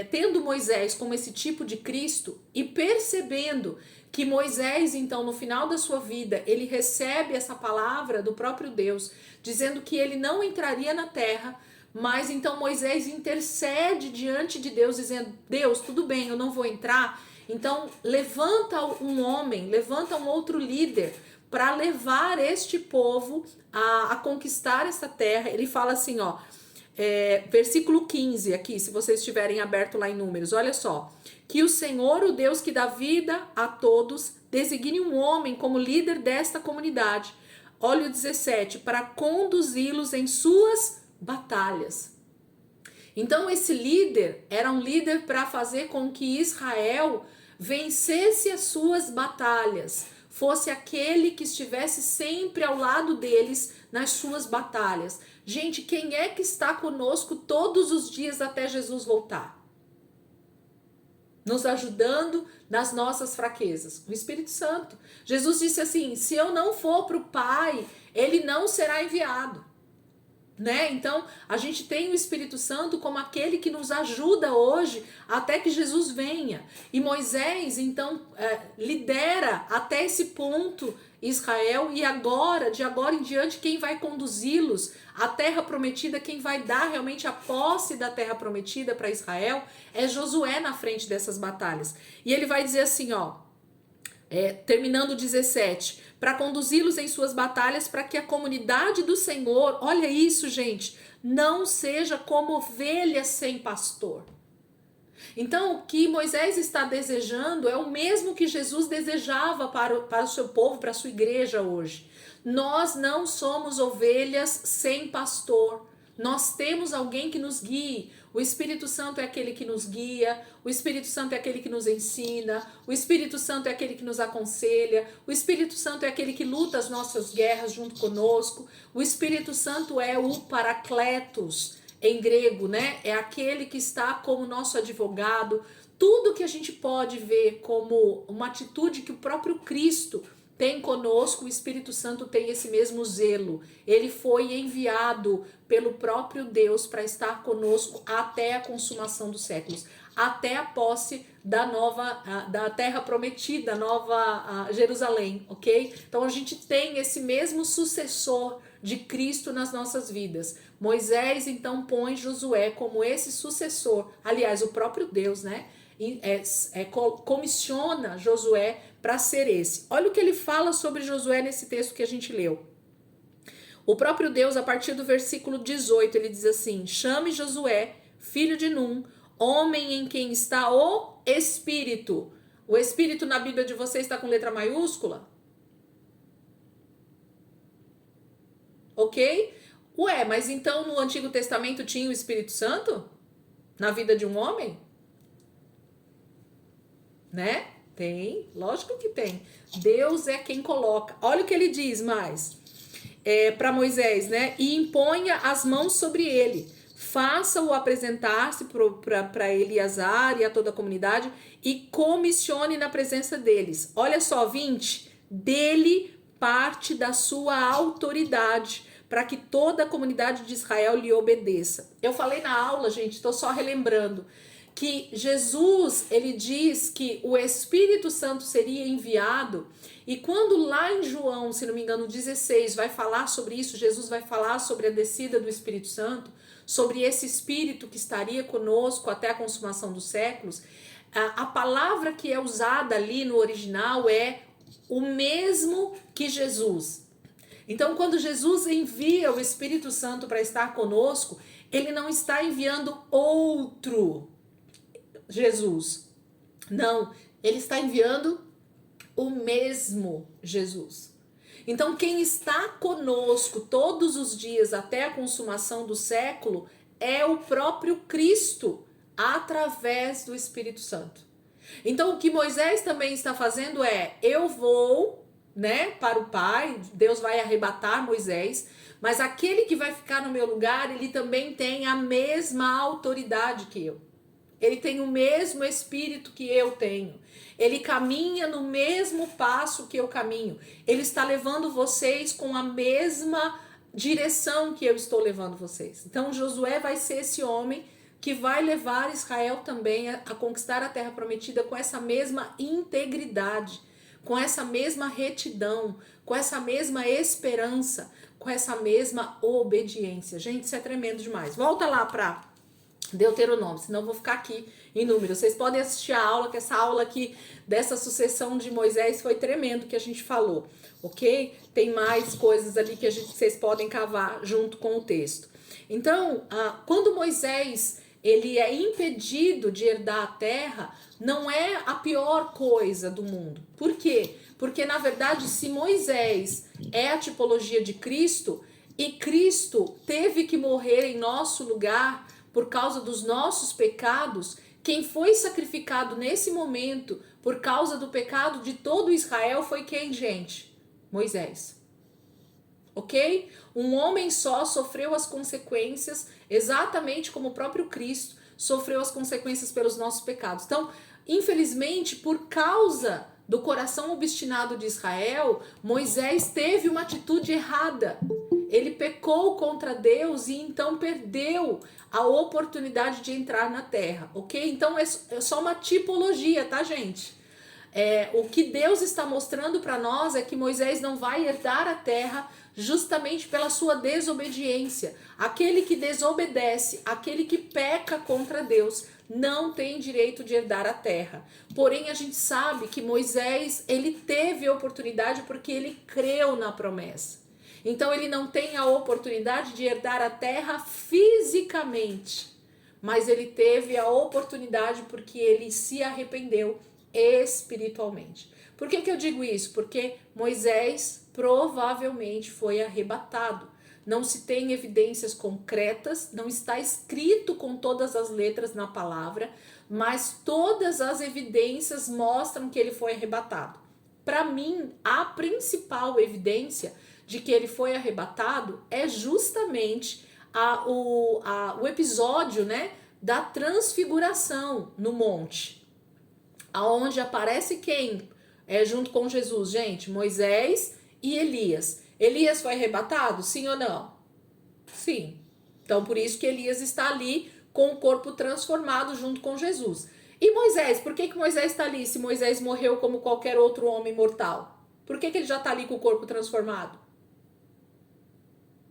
tendo Moisés como esse tipo de Cristo e percebendo que Moisés, então, no final da sua vida, ele recebe essa palavra do próprio Deus, dizendo que ele não entraria na terra, mas então Moisés intercede diante de Deus, dizendo, Deus, tudo bem, eu não vou entrar, então levanta um homem, levanta um outro líder, para levar este povo a conquistar essa terra. Ele fala assim, ó, versículo 15 aqui, se vocês estiverem aberto lá em Números, olha só. Que o Senhor, o Deus que dá vida a todos, designe um homem como líder desta comunidade. Olha o 17, para conduzi-los em suas batalhas. Então esse líder era um líder para fazer com que Israel vencesse as suas batalhas, fosse aquele que estivesse sempre ao lado deles nas suas batalhas. Gente, quem é que está conosco todos os dias até Jesus voltar? Nos ajudando nas nossas fraquezas. O Espírito Santo. Jesus disse assim, se eu não for para o Pai, ele não será enviado. Né? Então, a gente tem o Espírito Santo como aquele que nos ajuda hoje até que Jesus venha. E Moisés, então, lidera até esse ponto Israel, e agora, de agora em diante, quem vai conduzi-los à terra prometida, quem vai dar realmente a posse da terra prometida para Israel, é Josué na frente dessas batalhas. E ele vai dizer assim, ó, terminando o 17, para conduzi-los em suas batalhas, para que a comunidade do Senhor, olha isso, gente, não seja como ovelhas sem pastor. Então, o que Moisés está desejando é o mesmo que Jesus desejava para o seu povo, para a sua igreja hoje. Nós não somos ovelhas sem pastor. Nós temos alguém que nos guie. O Espírito Santo é aquele que nos guia, o Espírito Santo é aquele que nos ensina, o Espírito Santo é aquele que nos aconselha, o Espírito Santo é aquele que luta as nossas guerras junto conosco, o Espírito Santo é o Paracletos, em grego, né? É aquele que está como nosso advogado. Tudo que a gente pode ver como uma atitude que o próprio Cristo tem conosco, o Espírito Santo tem esse mesmo zelo. Ele foi enviado pelo próprio Deus para estar conosco até a consumação dos séculos, até a posse da terra prometida, nova Jerusalém, ok? Então a gente tem esse mesmo sucessor de Cristo nas nossas vidas. Moisés então põe Josué como esse sucessor, aliás, o próprio Deus, né? Comissiona Josué para ser esse. Olha o que ele fala sobre Josué nesse texto que a gente leu. O próprio Deus, a partir do versículo 18, ele diz assim: chame Josué, filho de Num, homem em quem está o Espírito. O Espírito na Bíblia de vocês está com letra maiúscula? Ok? Ué, mas então no Antigo Testamento tinha o Espírito Santo? Na vida de um homem? Né? Tem, lógico que tem. Deus é quem coloca. Olha o que ele diz mais para Moisés, né? E imponha as mãos sobre ele. Faça-o apresentar-se para Eleazar e a toda a comunidade e comissione na presença deles. Olha só, 20. Dele parte da sua autoridade, para que toda a comunidade de Israel lhe obedeça. Eu falei na aula, gente, estou só relembrando, que Jesus, ele diz que o Espírito Santo seria enviado, e quando lá em João, se não me engano, 16, vai falar sobre isso, Jesus vai falar sobre a descida do Espírito Santo, sobre esse Espírito que estaria conosco até a consumação dos séculos, a palavra que é usada ali no original é o mesmo que Jesus. Então, quando Jesus envia o Espírito Santo para estar conosco, ele não está enviando outro Jesus. Não, ele está enviando o mesmo Jesus. Então, quem está conosco todos os dias até a consumação do século é o próprio Cristo, através do Espírito Santo. Então, o que Moisés também está fazendo é: eu vou, né, para o Pai, Deus vai arrebatar Moisés, mas aquele que vai ficar no meu lugar, ele também tem a mesma autoridade que eu. Ele tem o mesmo espírito que eu tenho. Ele caminha no mesmo passo que eu caminho. Ele está levando vocês com a mesma direção que eu estou levando vocês. Então Josué vai ser esse homem que vai levar Israel também a conquistar a terra prometida com essa mesma integridade, com essa mesma retidão, com essa mesma esperança, com essa mesma obediência. Gente, isso é tremendo demais. Volta lá para Deuteronômio, senão eu vou ficar aqui em números. Vocês podem assistir a aula, que essa aula aqui dessa sucessão de Moisés foi tremendo que a gente falou, ok? Tem mais coisas ali que vocês podem cavar junto com o texto. Então, quando Moisés ele é impedido de herdar a terra, não é a pior coisa do mundo. Por quê? Porque, na verdade, se Moisés é a tipologia de Cristo, e Cristo teve que morrer em nosso lugar por causa dos nossos pecados, quem foi sacrificado nesse momento por causa do pecado de todo Israel foi quem, gente? Moisés. Ok? Um homem só sofreu as consequências, exatamente como o próprio Cristo sofreu as consequências pelos nossos pecados. Então, infelizmente, por causa do coração obstinado de Israel, Moisés teve uma atitude errada. Ele pecou contra Deus e então perdeu a oportunidade de entrar na terra, ok? Então é só uma tipologia, tá, gente? O que Deus está mostrando para nós é que Moisés não vai herdar a terra justamente pela sua desobediência. Aquele que desobedece, aquele que peca contra Deus, não tem direito de herdar a terra. Porém, a gente sabe que Moisés, ele teve a oportunidade porque ele creu na promessa. Então, ele não tem a oportunidade de herdar a terra fisicamente, mas ele teve a oportunidade porque ele se arrependeu espiritualmente. Por que eu digo isso? Porque Moisés provavelmente foi arrebatado. Não se tem evidências concretas, não está escrito com todas as letras na palavra, mas todas as evidências mostram que ele foi arrebatado. Para mim, a principal evidência de que ele foi arrebatado é justamente o episódio, né, da transfiguração no monte, aonde aparece quem junto com Jesus, gente? Moisés e Elias. Elias foi arrebatado? Sim ou não? Sim. Então, por isso que Elias está ali com o corpo transformado junto com Jesus. E Moisés? Por que Moisés está ali se Moisés morreu como qualquer outro homem mortal? Por que ele já está ali com o corpo transformado?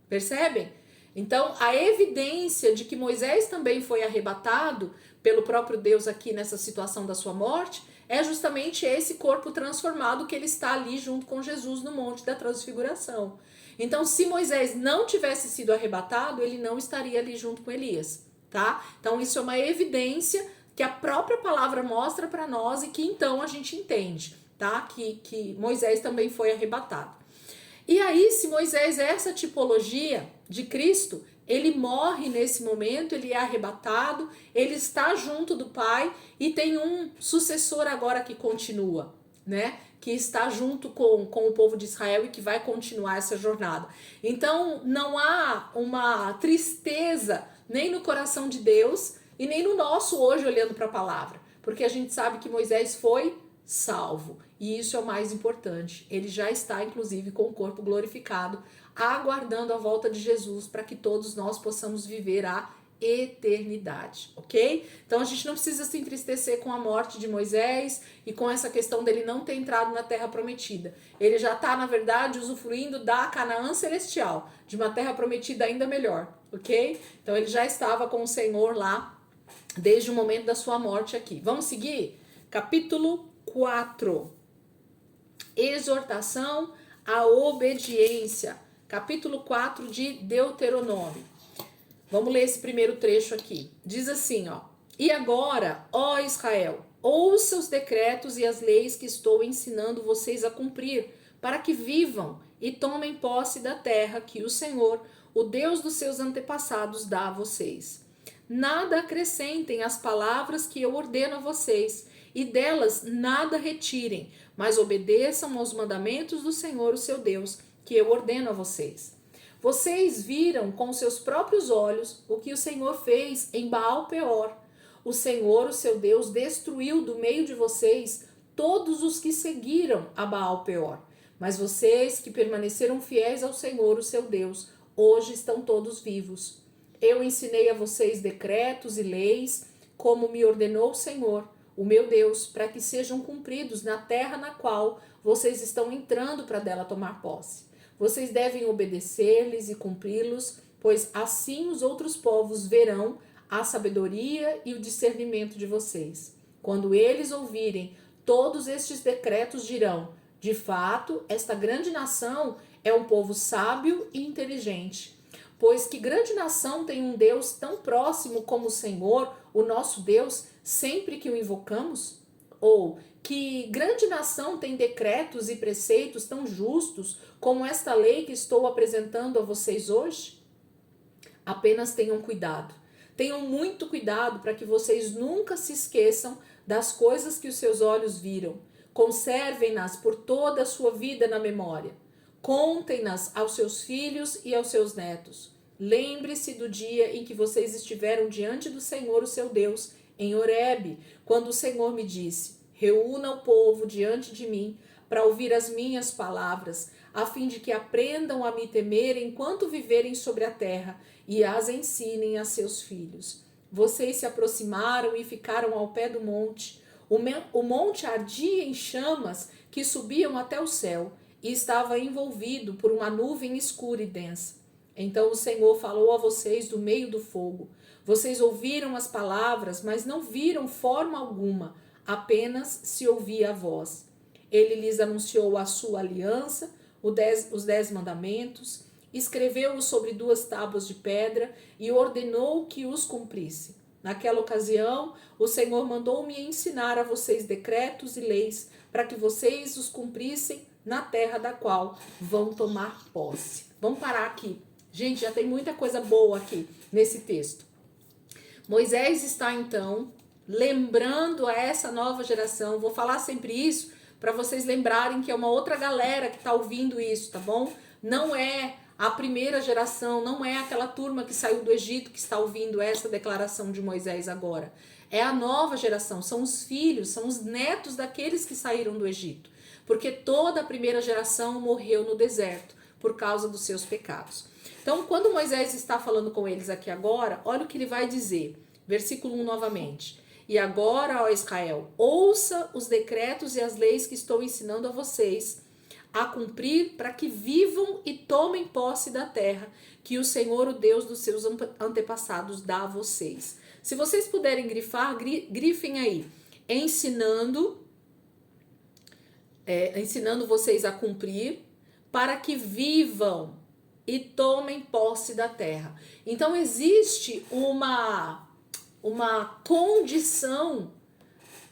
Percebem? Então, a evidência de que Moisés também foi arrebatado pelo próprio Deus aqui nessa situação da sua morte é justamente esse corpo transformado que ele está ali junto com Jesus no Monte da Transfiguração. Então, se Moisés não tivesse sido arrebatado, ele não estaria ali junto com Elias, tá? Então, isso é uma evidência que a própria palavra mostra para nós e que então a gente entende, tá? Que Moisés também foi arrebatado. E aí, se Moisés é essa tipologia de Cristo, ele morre nesse momento, ele é arrebatado, ele está junto do Pai e tem um sucessor agora que continua, né? Que está junto com o povo de Israel e que vai continuar essa jornada. Então, não há uma tristeza nem no coração de Deus e nem no nosso hoje olhando para a palavra, porque a gente sabe que Moisés foi salvo. E isso é o mais importante. Ele já está, inclusive, com o corpo glorificado, aguardando a volta de Jesus para que todos nós possamos viver a eternidade, ok? Então a gente não precisa se entristecer com a morte de Moisés e com essa questão dele não ter entrado na terra prometida. Ele já está, na verdade, usufruindo da Canaã celestial, de uma terra prometida ainda melhor, ok? Então ele já estava com o Senhor lá desde o momento da sua morte aqui. Vamos seguir? Capítulo 4. Exortação à obediência. Capítulo 4 de Deuteronômio. Vamos ler esse primeiro trecho aqui. Diz assim, ó: E agora, ó Israel, ouça os decretos e as leis que estou ensinando vocês a cumprir, para que vivam e tomem posse da terra que o Senhor, o Deus dos seus antepassados, dá a vocês. Nada acrescentem às palavras que eu ordeno a vocês, e delas nada retirem, mas obedeçam aos mandamentos do Senhor, o seu Deus, que eu ordeno a vocês. Vocês viram com seus próprios olhos o que o Senhor fez em Baal-Peor. O Senhor, o seu Deus, destruiu do meio de vocês todos os que seguiram a Baal-Peor. Mas vocês que permaneceram fiéis ao Senhor, o seu Deus, hoje estão todos vivos. Eu ensinei a vocês decretos e leis, como me ordenou o Senhor, o meu Deus, para que sejam cumpridos na terra na qual vocês estão entrando para dela tomar posse. Vocês devem obedecer-lhes e cumpri-los, pois assim os outros povos verão a sabedoria e o discernimento de vocês. Quando eles ouvirem todos estes decretos, dirão: de fato, esta grande nação é um povo sábio e inteligente. Pois que grande nação tem um Deus tão próximo como o Senhor, o nosso Deus, sempre que o invocamos? Ou que grande nação tem decretos e preceitos tão justos como esta lei que estou apresentando a vocês hoje? Apenas tenham cuidado. Tenham muito cuidado para que vocês nunca se esqueçam das coisas que os seus olhos viram. Conservem-nas por toda a sua vida na memória. Contem-nas aos seus filhos e aos seus netos. Lembre-se do dia em que vocês estiveram diante do Senhor, o seu Deus, em Horebe, quando o Senhor me disse: reúna o povo diante de mim para ouvir as minhas palavras, a fim de que aprendam a me temer enquanto viverem sobre a terra e as ensinem a seus filhos. Vocês se aproximaram e ficaram ao pé do monte. O monte ardia em chamas que subiam até o céu e estava envolvido por uma nuvem escura e densa. Então o Senhor falou a vocês do meio do fogo. Vocês ouviram as palavras, mas não viram forma alguma, apenas se ouvia a voz. Ele lhes anunciou a sua aliança, os 10 mandamentos, escreveu-os sobre 2 tábuas de pedra e ordenou que os cumprisse. Naquela ocasião, o Senhor mandou-me ensinar a vocês decretos e leis para que vocês os cumprissem na terra da qual vão tomar posse. Vamos parar aqui. Gente, já tem muita coisa boa aqui nesse texto. Moisés está então lembrando a essa nova geração. Vou falar sempre isso para vocês lembrarem que é uma outra galera que está ouvindo isso, tá bom? Não é a primeira geração, não é aquela turma que saiu do Egito que está ouvindo essa declaração de Moisés agora. É a nova geração, são os filhos, são os netos daqueles que saíram do Egito. Porque toda a primeira geração morreu no deserto por causa dos seus pecados. Então, quando Moisés está falando com eles aqui agora, olha o que ele vai dizer. Versículo 1 novamente. E agora, ó Israel, ouça os decretos e as leis que estou ensinando a vocês a cumprir para que vivam e tomem posse da terra que o Senhor, o Deus dos seus antepassados, dá a vocês. Se vocês puderem grifar, grifem aí. Ensinando vocês a cumprir para que vivam e tomem posse da terra. Então existe uma condição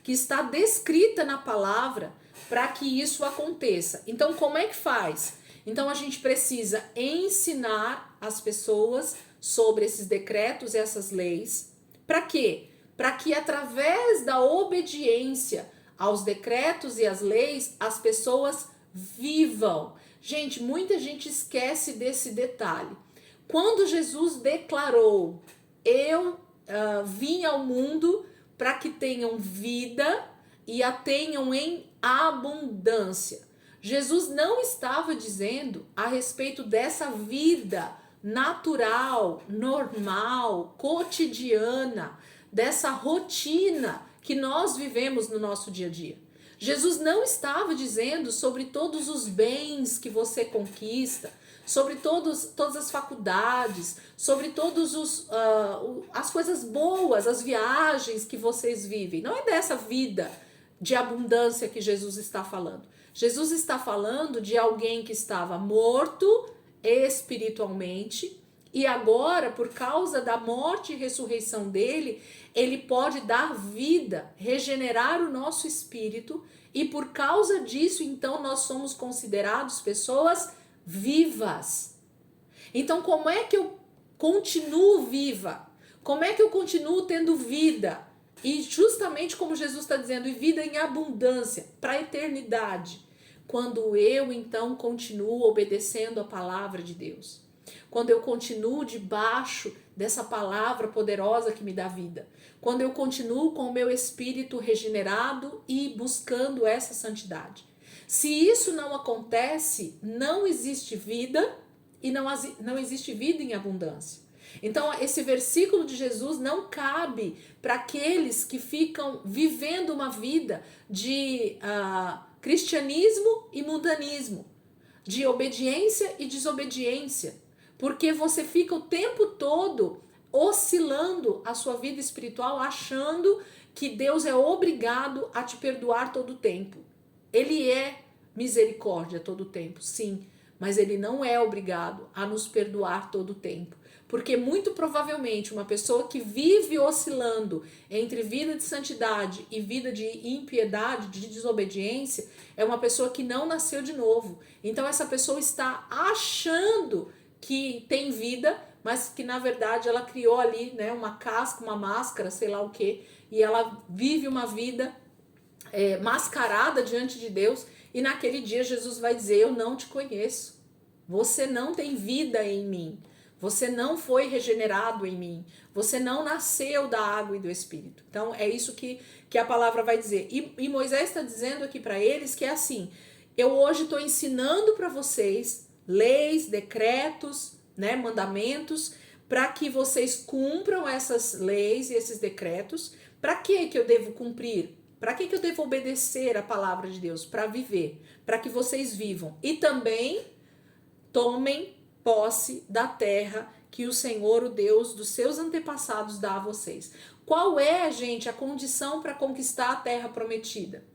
que está descrita na palavra para que isso aconteça. Então, como é que faz? Então, a gente precisa ensinar as pessoas sobre esses decretos e essas leis. Para quê? Para que através da obediência aos decretos e às leis, as pessoas vivam. Gente, muita gente esquece desse detalhe. Quando Jesus declarou: eu vim ao mundo para que tenham vida e a tenham em abundância. Jesus não estava dizendo a respeito dessa vida natural, normal, cotidiana, dessa rotina que nós vivemos no nosso dia a dia. Jesus não estava dizendo sobre todos os bens que você conquista, sobre todas as faculdades, sobre todas as coisas boas, as viagens que vocês vivem. Não é dessa vida de abundância que Jesus está falando. Jesus está falando de alguém que estava morto espiritualmente e agora, por causa da morte e ressurreição dele, ele pode dar vida, regenerar o nosso espírito e por causa disso, então, nós somos considerados pessoas vivas. Então, como é que eu continuo viva? Como é que eu continuo tendo vida? E justamente como Jesus está dizendo, e vida em abundância, para a eternidade. Quando eu, então, continuo obedecendo a palavra de Deus. Quando eu continuo debaixo dessa palavra poderosa que me dá vida. Quando eu continuo com o meu espírito regenerado e buscando essa santidade. Se isso não acontece, não existe vida e não existe vida em abundância. Então, esse versículo de Jesus não cabe para aqueles que ficam vivendo uma vida de cristianismo e mundanismo, de obediência e desobediência, porque você fica o tempo todo oscilando a sua vida espiritual, achando que Deus é obrigado a te perdoar todo o tempo. Ele é misericórdia todo o tempo, sim, mas ele não é obrigado a nos perdoar todo o tempo. Porque muito provavelmente uma pessoa que vive oscilando entre vida de santidade e vida de impiedade, de desobediência, é uma pessoa que não nasceu de novo. Então essa pessoa está achando que tem vida, mas que na verdade ela criou ali, né, uma casca, uma máscara, sei lá o que, e ela vive uma vida mascarada diante de Deus, e naquele dia Jesus vai dizer: eu não te conheço, você não tem vida em mim, você não foi regenerado em mim, você não nasceu da água e do Espírito. Então é isso que a palavra vai dizer. E Moisés está dizendo aqui para eles que é assim: eu hoje estou ensinando para vocês leis, decretos, né, mandamentos, para que vocês cumpram essas leis e esses decretos. Para que eu devo cumprir? Para que eu devo obedecer a palavra de Deus? Para viver, para que vocês vivam. E também tomem posse da terra que o Senhor, o Deus dos seus antepassados, dá a vocês. Qual é, gente, a condição para conquistar a terra prometida?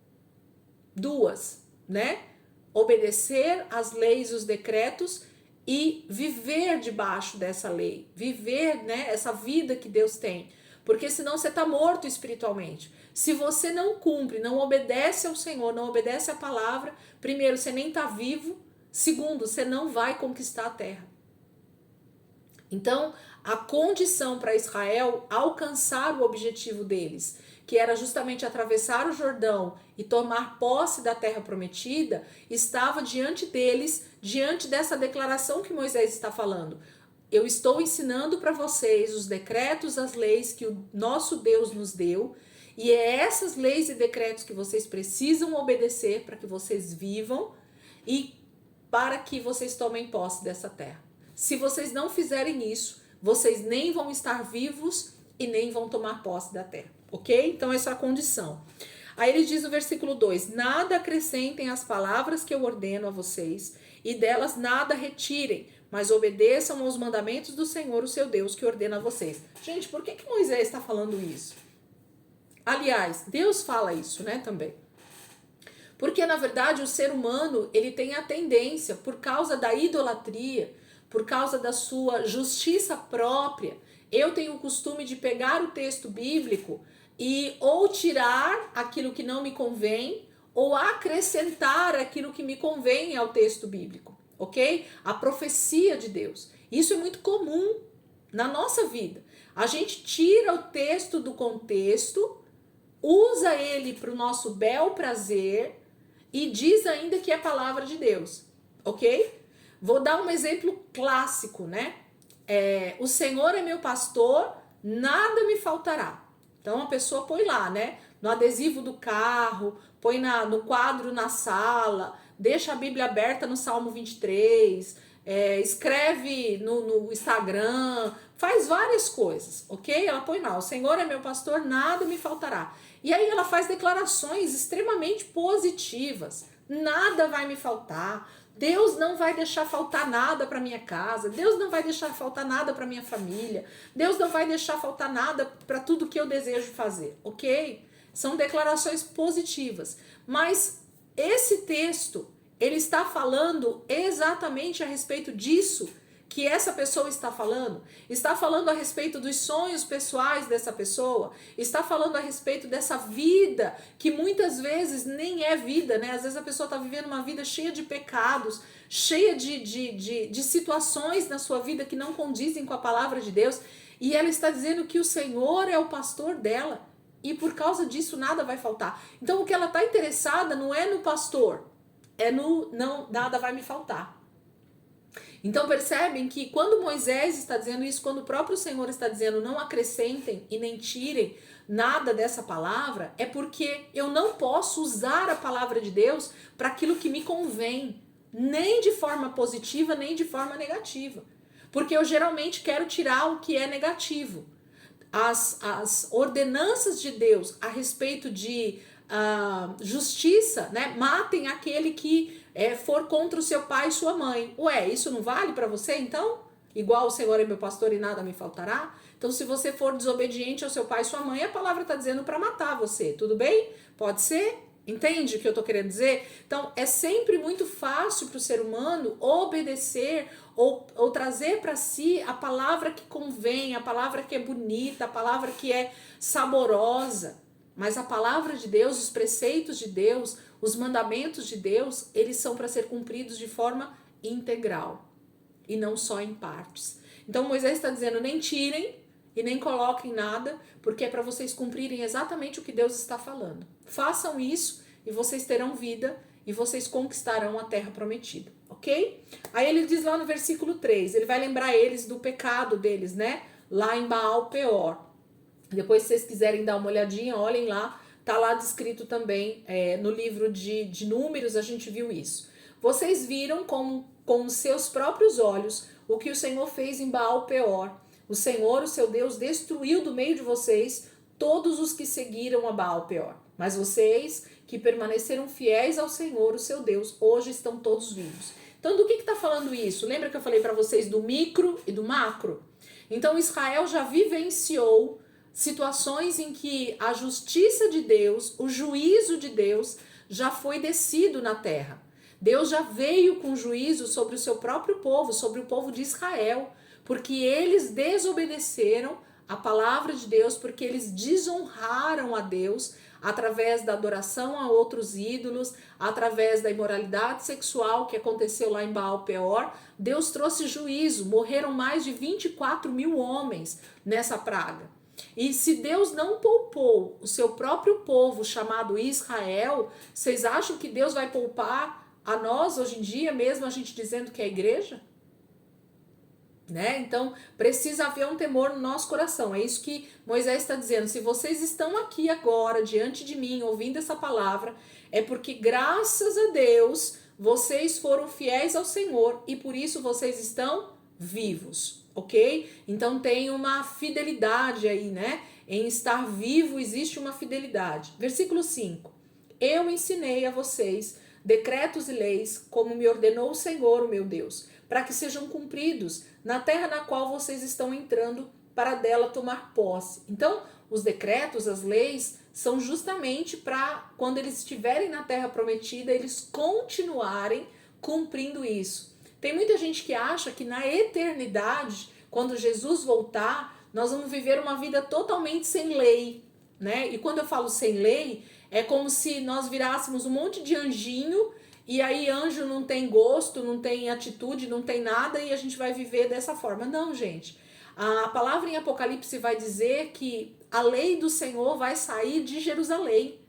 Duas, né? Obedecer às leis e os decretos e viver debaixo dessa lei. Viver, né, essa vida que Deus tem. Porque senão você está morto espiritualmente. Se você não cumpre, não obedece ao Senhor, não obedece à palavra, primeiro, você nem está vivo. Segundo, você não vai conquistar a terra. Então, a condição para Israel alcançar o objetivo deles, que era justamente atravessar o Jordão e tomar posse da terra prometida, estava diante deles, diante dessa declaração que Moisés está falando. Eu estou ensinando para vocês os decretos, as leis que o nosso Deus nos deu, e é essas leis e decretos que vocês precisam obedecer para que vocês vivam e para que vocês tomem posse dessa terra. Se vocês não fizerem isso, vocês nem vão estar vivos e nem vão tomar posse da terra, ok? Então essa é a condição. Aí ele diz no versículo 2: nada acrescentem às palavras que eu ordeno a vocês, e delas nada retirem, mas obedeçam aos mandamentos do Senhor, o seu Deus, que ordena a vocês. Gente, por que Moisés está falando isso? Aliás, Deus fala isso, né, também. Porque, na verdade, o ser humano, ele tem a tendência, por causa da idolatria, por causa da sua justiça própria, eu tenho o costume de pegar o texto bíblico e ou tirar aquilo que não me convém, ou acrescentar aquilo que me convém ao texto bíblico, ok? A profecia de Deus. Isso é muito comum na nossa vida. A gente tira o texto do contexto, usa ele para o nosso bel prazer e diz ainda que é palavra de Deus, ok? Vou dar um exemplo clássico, né? O Senhor é meu pastor, nada me faltará. Então a pessoa põe lá, né? No adesivo do carro, põe no quadro na sala, deixa a Bíblia aberta no Salmo 23, escreve no Instagram, faz várias coisas, ok? Ela põe lá: o Senhor é meu pastor, nada me faltará. E aí ela faz declarações extremamente positivas: nada vai me faltar, Deus não vai deixar faltar nada para minha casa, Deus não vai deixar faltar nada para minha família, Deus não vai deixar faltar nada para tudo que eu desejo fazer, ok? São declarações positivas, mas esse texto, ele está falando exatamente a respeito disso que essa pessoa está falando a respeito dos sonhos pessoais dessa pessoa, está falando a respeito dessa vida que muitas vezes nem é vida, né? Às vezes a pessoa está vivendo uma vida cheia de pecados, cheia de situações na sua vida que não condizem com a palavra de Deus, e ela está dizendo que o Senhor é o pastor dela, e por causa disso nada vai faltar. Então o que ela está interessada não é no pastor, não, nada vai me faltar. Então percebem que quando Moisés está dizendo isso, quando o próprio Senhor está dizendo não acrescentem e nem tirem nada dessa palavra, é porque eu não posso usar a palavra de Deus para aquilo que me convém, nem de forma positiva, nem de forma negativa. Porque eu geralmente quero tirar o que é negativo. As ordenanças de Deus a respeito de justiça, né? Matem aquele que for contra o seu pai e sua mãe. Ué, isso não vale para você então? igual o Senhor é meu pastor e nada me faltará. Então, se você for desobediente ao seu pai e sua mãe, a palavra está dizendo para matar você, tudo bem? Pode ser? Entende o que eu estou querendo dizer? Então, é sempre muito fácil para o ser humano obedecer ou trazer para si a palavra que convém, a palavra que é bonita, a palavra que é saborosa. Mas a palavra de Deus, os preceitos de Deus, os mandamentos de Deus, eles são para ser cumpridos de forma integral e não só em partes. Então, Moisés está dizendo, nem tirem e nem coloquem nada, porque é para vocês cumprirem exatamente o que Deus está falando. Façam isso e vocês terão vida e vocês conquistarão a terra prometida, ok? Aí ele diz lá no versículo 3, ele vai lembrar eles do pecado deles, né? Lá em Baal Peor. Depois, se vocês quiserem dar uma olhadinha, olhem lá, tá lá descrito também no livro de Números, a gente viu isso. Vocês viram com seus próprios olhos o que o Senhor fez em Baal Peor. O Senhor, o seu Deus, destruiu do meio de vocês todos os que seguiram a Baal Peor. Mas vocês, que permaneceram fiéis ao Senhor, o seu Deus, hoje estão todos vivos. Então, do que está falando isso? Lembra que eu falei para vocês do micro e do macro? Então, Israel já vivenciou situações em que a justiça de Deus, o juízo de Deus, já foi descido na terra. Deus já veio com juízo sobre o seu próprio povo, sobre o povo de Israel, porque eles desobedeceram a palavra de Deus, porque eles desonraram a Deus através da adoração a outros ídolos, através da imoralidade sexual que aconteceu lá em Baal Peor. Deus trouxe juízo, morreram mais de 24 mil homens nessa praga. E se Deus não poupou o seu próprio povo chamado Israel, vocês acham que Deus vai poupar a nós hoje em dia, mesmo a gente dizendo que é igreja? Né? Então precisa haver um temor no nosso coração. É isso que Moisés está dizendo. Se vocês estão aqui agora diante de mim ouvindo essa palavra, é porque graças a Deus vocês foram fiéis ao Senhor e por isso vocês estão vivos, ok? Então tem uma fidelidade aí, né? Em estar vivo existe uma fidelidade. Versículo 5. Eu ensinei a vocês decretos e leis como me ordenou o Senhor, o meu Deus, para que sejam cumpridos na terra na qual vocês estão entrando para dela tomar posse. Então, os decretos, as leis, são justamente para, quando eles estiverem na terra prometida, eles continuarem cumprindo isso. Tem muita gente que acha que na eternidade, quando Jesus voltar, nós vamos viver uma vida totalmente sem lei, né? E quando eu falo sem lei, é como se nós virássemos um monte de anjinho e aí anjo não tem gosto, não tem atitude, não tem nada e a gente vai viver dessa forma. Não, gente. A palavra em Apocalipse vai dizer que a lei do Senhor vai sair de Jerusalém.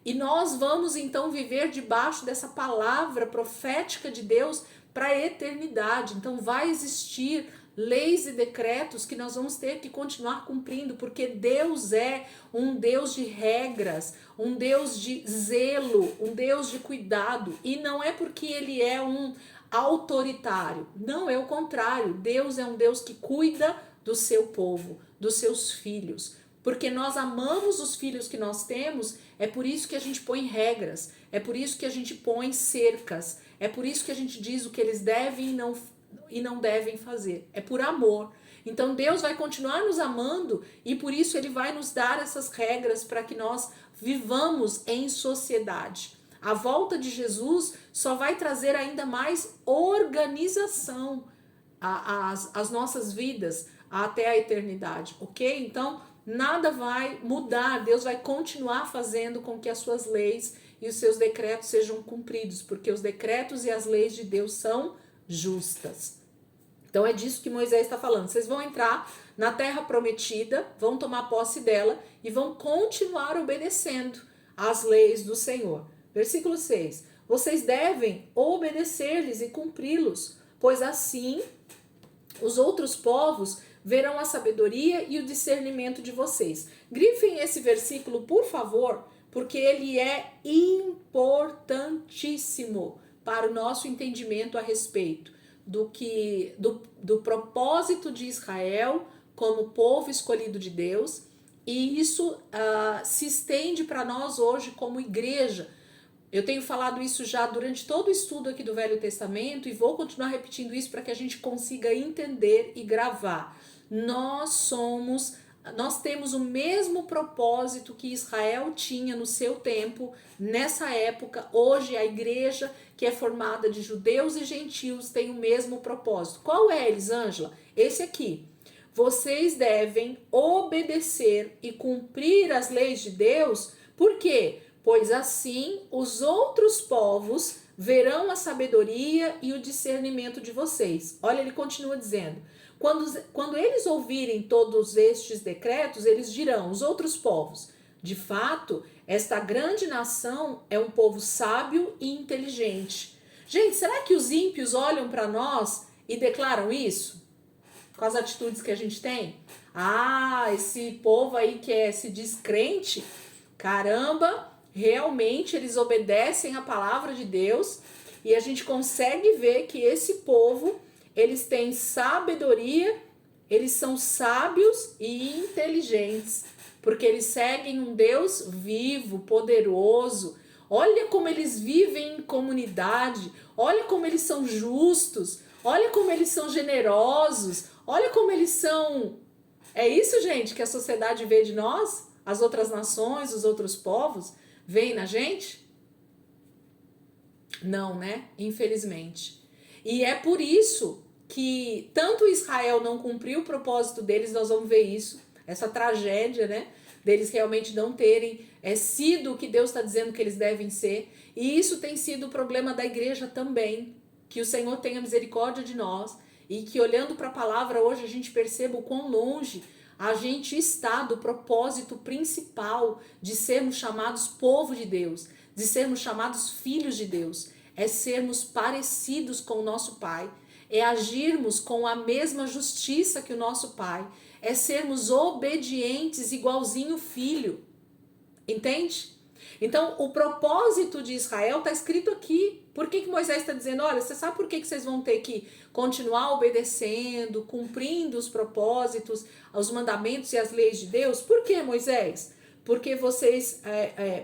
E nós vamos então viver debaixo dessa palavra profética de Deus para a eternidade. Então vai existir leis e decretos que nós vamos ter que continuar cumprindo, porque Deus é um Deus de regras, um Deus de zelo, um Deus de cuidado, e não é porque ele é um autoritário, não, é o contrário. Deus é um Deus que cuida do seu povo, dos seus filhos, porque nós amamos os filhos que nós temos. É por isso que a gente põe regras, é por isso que a gente põe cercas, é por isso que a gente diz o que eles devem e não devem fazer. É por amor. Então Deus vai continuar nos amando e por isso ele vai nos dar essas regras para que nós vivamos em sociedade. A volta de Jesus só vai trazer ainda mais organização às nossas vidas até a eternidade, ok? Então nada vai mudar, Deus vai continuar fazendo com que as suas leis e os seus decretos sejam cumpridos, porque os decretos e as leis de Deus são justas. Então é disso que Moisés está falando. Vocês vão entrar na terra prometida, vão tomar posse dela e vão continuar obedecendo às leis do Senhor. Versículo 6. Vocês devem obedecer-lhes e cumpri-los, pois assim os outros povos verão a sabedoria e o discernimento de vocês. Grifem esse versículo, por favor, porque ele é importantíssimo para o nosso entendimento a respeito do propósito de Israel como povo escolhido de Deus, e isso se estende para nós hoje como igreja. Eu tenho falado isso já durante todo o estudo aqui do Velho Testamento e vou continuar repetindo isso para que a gente consiga entender e gravar. Nós temos o mesmo propósito que Israel tinha no seu tempo, nessa época. Hoje a igreja, que é formada de judeus e gentios, tem o mesmo propósito. Qual é, Elisângela? Esse aqui. Vocês devem obedecer e cumprir as leis de Deus. Por quê? Pois assim os outros povos verão a sabedoria e o discernimento de vocês. Olha, ele continua dizendo: quando eles ouvirem todos estes decretos, eles dirão, os outros povos, de fato, esta grande nação é um povo sábio e inteligente. Gente, será que os ímpios olham para nós e declaram isso? Com as atitudes que a gente tem? Ah, esse povo aí que se diz crente, caramba, realmente eles obedecem a palavra de Deus e a gente consegue ver que esse povo, eles têm sabedoria, eles são sábios e inteligentes, porque eles seguem um Deus vivo, poderoso. Olha como eles vivem em comunidade, olha como eles são justos, olha como eles são generosos, olha como eles são... É isso, gente, que a sociedade vê de nós? As outras nações, os outros povos, veem na gente? Não, né? Infelizmente. E é por isso que tanto Israel não cumpriu o propósito deles, nós vamos ver isso, essa tragédia, né? Deles realmente não terem sido o que Deus está dizendo que eles devem ser. E isso tem sido o problema da igreja também. Que o Senhor tenha misericórdia de nós e que, olhando para a palavra hoje, a gente perceba o quão longe a gente está do propósito principal de sermos chamados povo de Deus, de sermos chamados filhos de Deus. É sermos parecidos com o nosso Pai, é agirmos com a mesma justiça que o nosso Pai, é sermos obedientes igualzinho filho. Entende? Então, o propósito de Israel está escrito aqui. Por que Moisés está dizendo, olha, você sabe por que vocês vão ter que continuar obedecendo, cumprindo os propósitos, os mandamentos e as leis de Deus? Por que, Moisés? Porque vocês,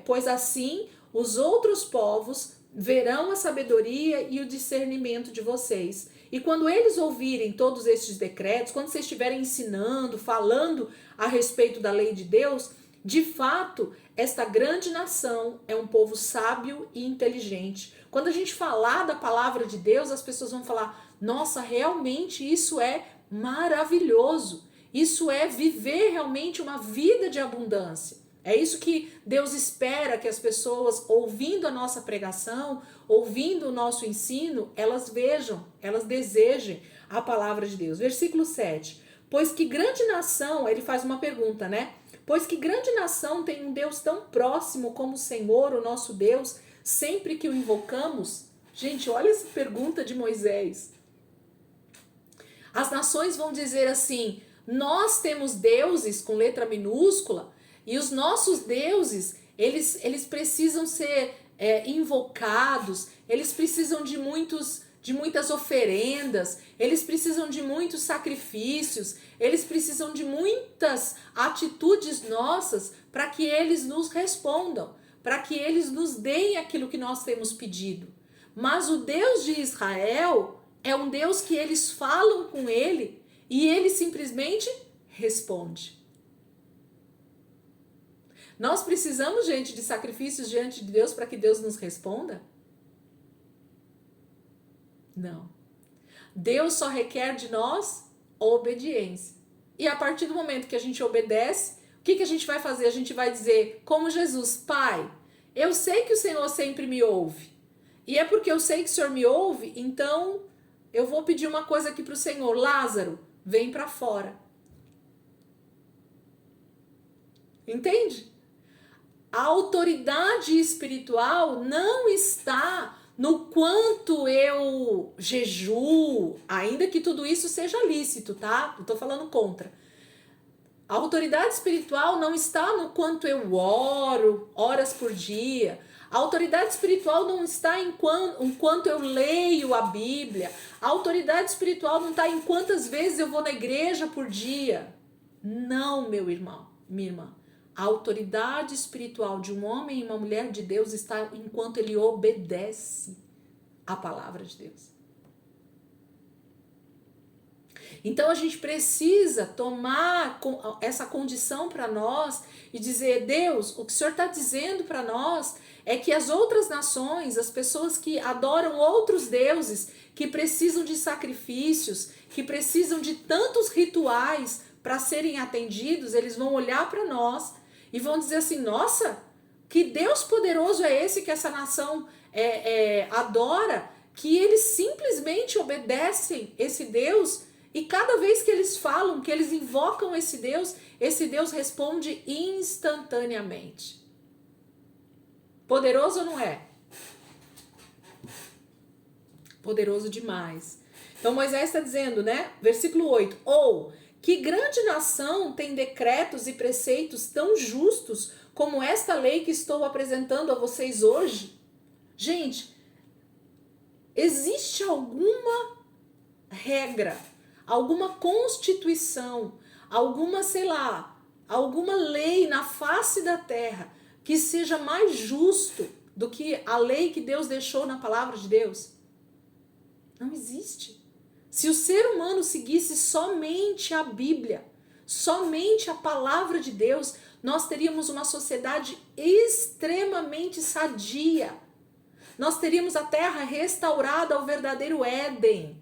pois assim, os outros povos verão a sabedoria e o discernimento de vocês. E quando eles ouvirem todos estes decretos, quando vocês estiverem ensinando, falando a respeito da lei de Deus, de fato, esta grande nação é um povo sábio e inteligente. Quando a gente falar da palavra de Deus, as pessoas vão falar, nossa, realmente isso é maravilhoso. Isso é viver realmente uma vida de abundância. É isso que Deus espera que as pessoas, ouvindo a nossa pregação, ouvindo o nosso ensino, elas vejam, elas desejem a palavra de Deus. Versículo 7. Pois que grande nação, ele faz uma pergunta, né? Pois que grande nação tem um Deus tão próximo como o Senhor, o nosso Deus, sempre que o invocamos? Gente, olha essa pergunta de Moisés. As nações vão dizer assim, nós temos deuses com letra minúscula e os nossos deuses, eles precisam ser invocados, eles precisam de muitas oferendas, eles precisam de muitos sacrifícios, eles precisam de muitas atitudes nossas para que eles nos respondam, para que eles nos deem aquilo que nós temos pedido. Mas o Deus de Israel é um Deus que eles falam com ele e ele simplesmente responde. Nós precisamos, gente, de sacrifícios diante de Deus para que Deus nos responda? Não. Deus só requer de nós obediência. E a partir do momento que a gente obedece, o que a gente vai fazer? A gente vai dizer, como Jesus, Pai, eu sei que o Senhor sempre me ouve. E é porque eu sei que o Senhor me ouve, então eu vou pedir uma coisa aqui para o Senhor. Lázaro, vem para fora. Entende? A autoridade espiritual não está no quanto eu jejuo, ainda que tudo isso seja lícito, tá? Não tô falando contra. A autoridade espiritual não está no quanto eu oro, horas por dia. A autoridade espiritual não está em quanto eu leio a Bíblia. A autoridade espiritual não está em quantas vezes eu vou na igreja por dia. Não, meu irmão, minha irmã. A autoridade espiritual de um homem e uma mulher de Deus está enquanto ele obedece a palavra de Deus. Então a gente precisa tomar essa condição para nós e dizer: Deus, o que o Senhor está dizendo para nós é que as outras nações, as pessoas que adoram outros deuses, que precisam de sacrifícios, que precisam de tantos rituais para serem atendidos, eles vão olhar para nós e vão dizer assim: nossa, que Deus poderoso é esse que essa nação adora, que eles simplesmente obedecem esse Deus, e cada vez que eles falam, que eles invocam esse Deus responde instantaneamente. Poderoso ou não é? Poderoso demais. Então Moisés está dizendo, né? Versículo 8. Ou, que grande nação tem decretos e preceitos tão justos como esta lei que estou apresentando a vocês hoje? Gente, existe alguma regra, alguma constituição, alguma, sei lá, alguma lei na face da terra que seja mais justo do que a lei que Deus deixou na palavra de Deus? Não existe. Se o ser humano seguisse somente a Bíblia, somente a palavra de Deus, nós teríamos uma sociedade extremamente sadia. Nós teríamos a terra restaurada ao verdadeiro Éden.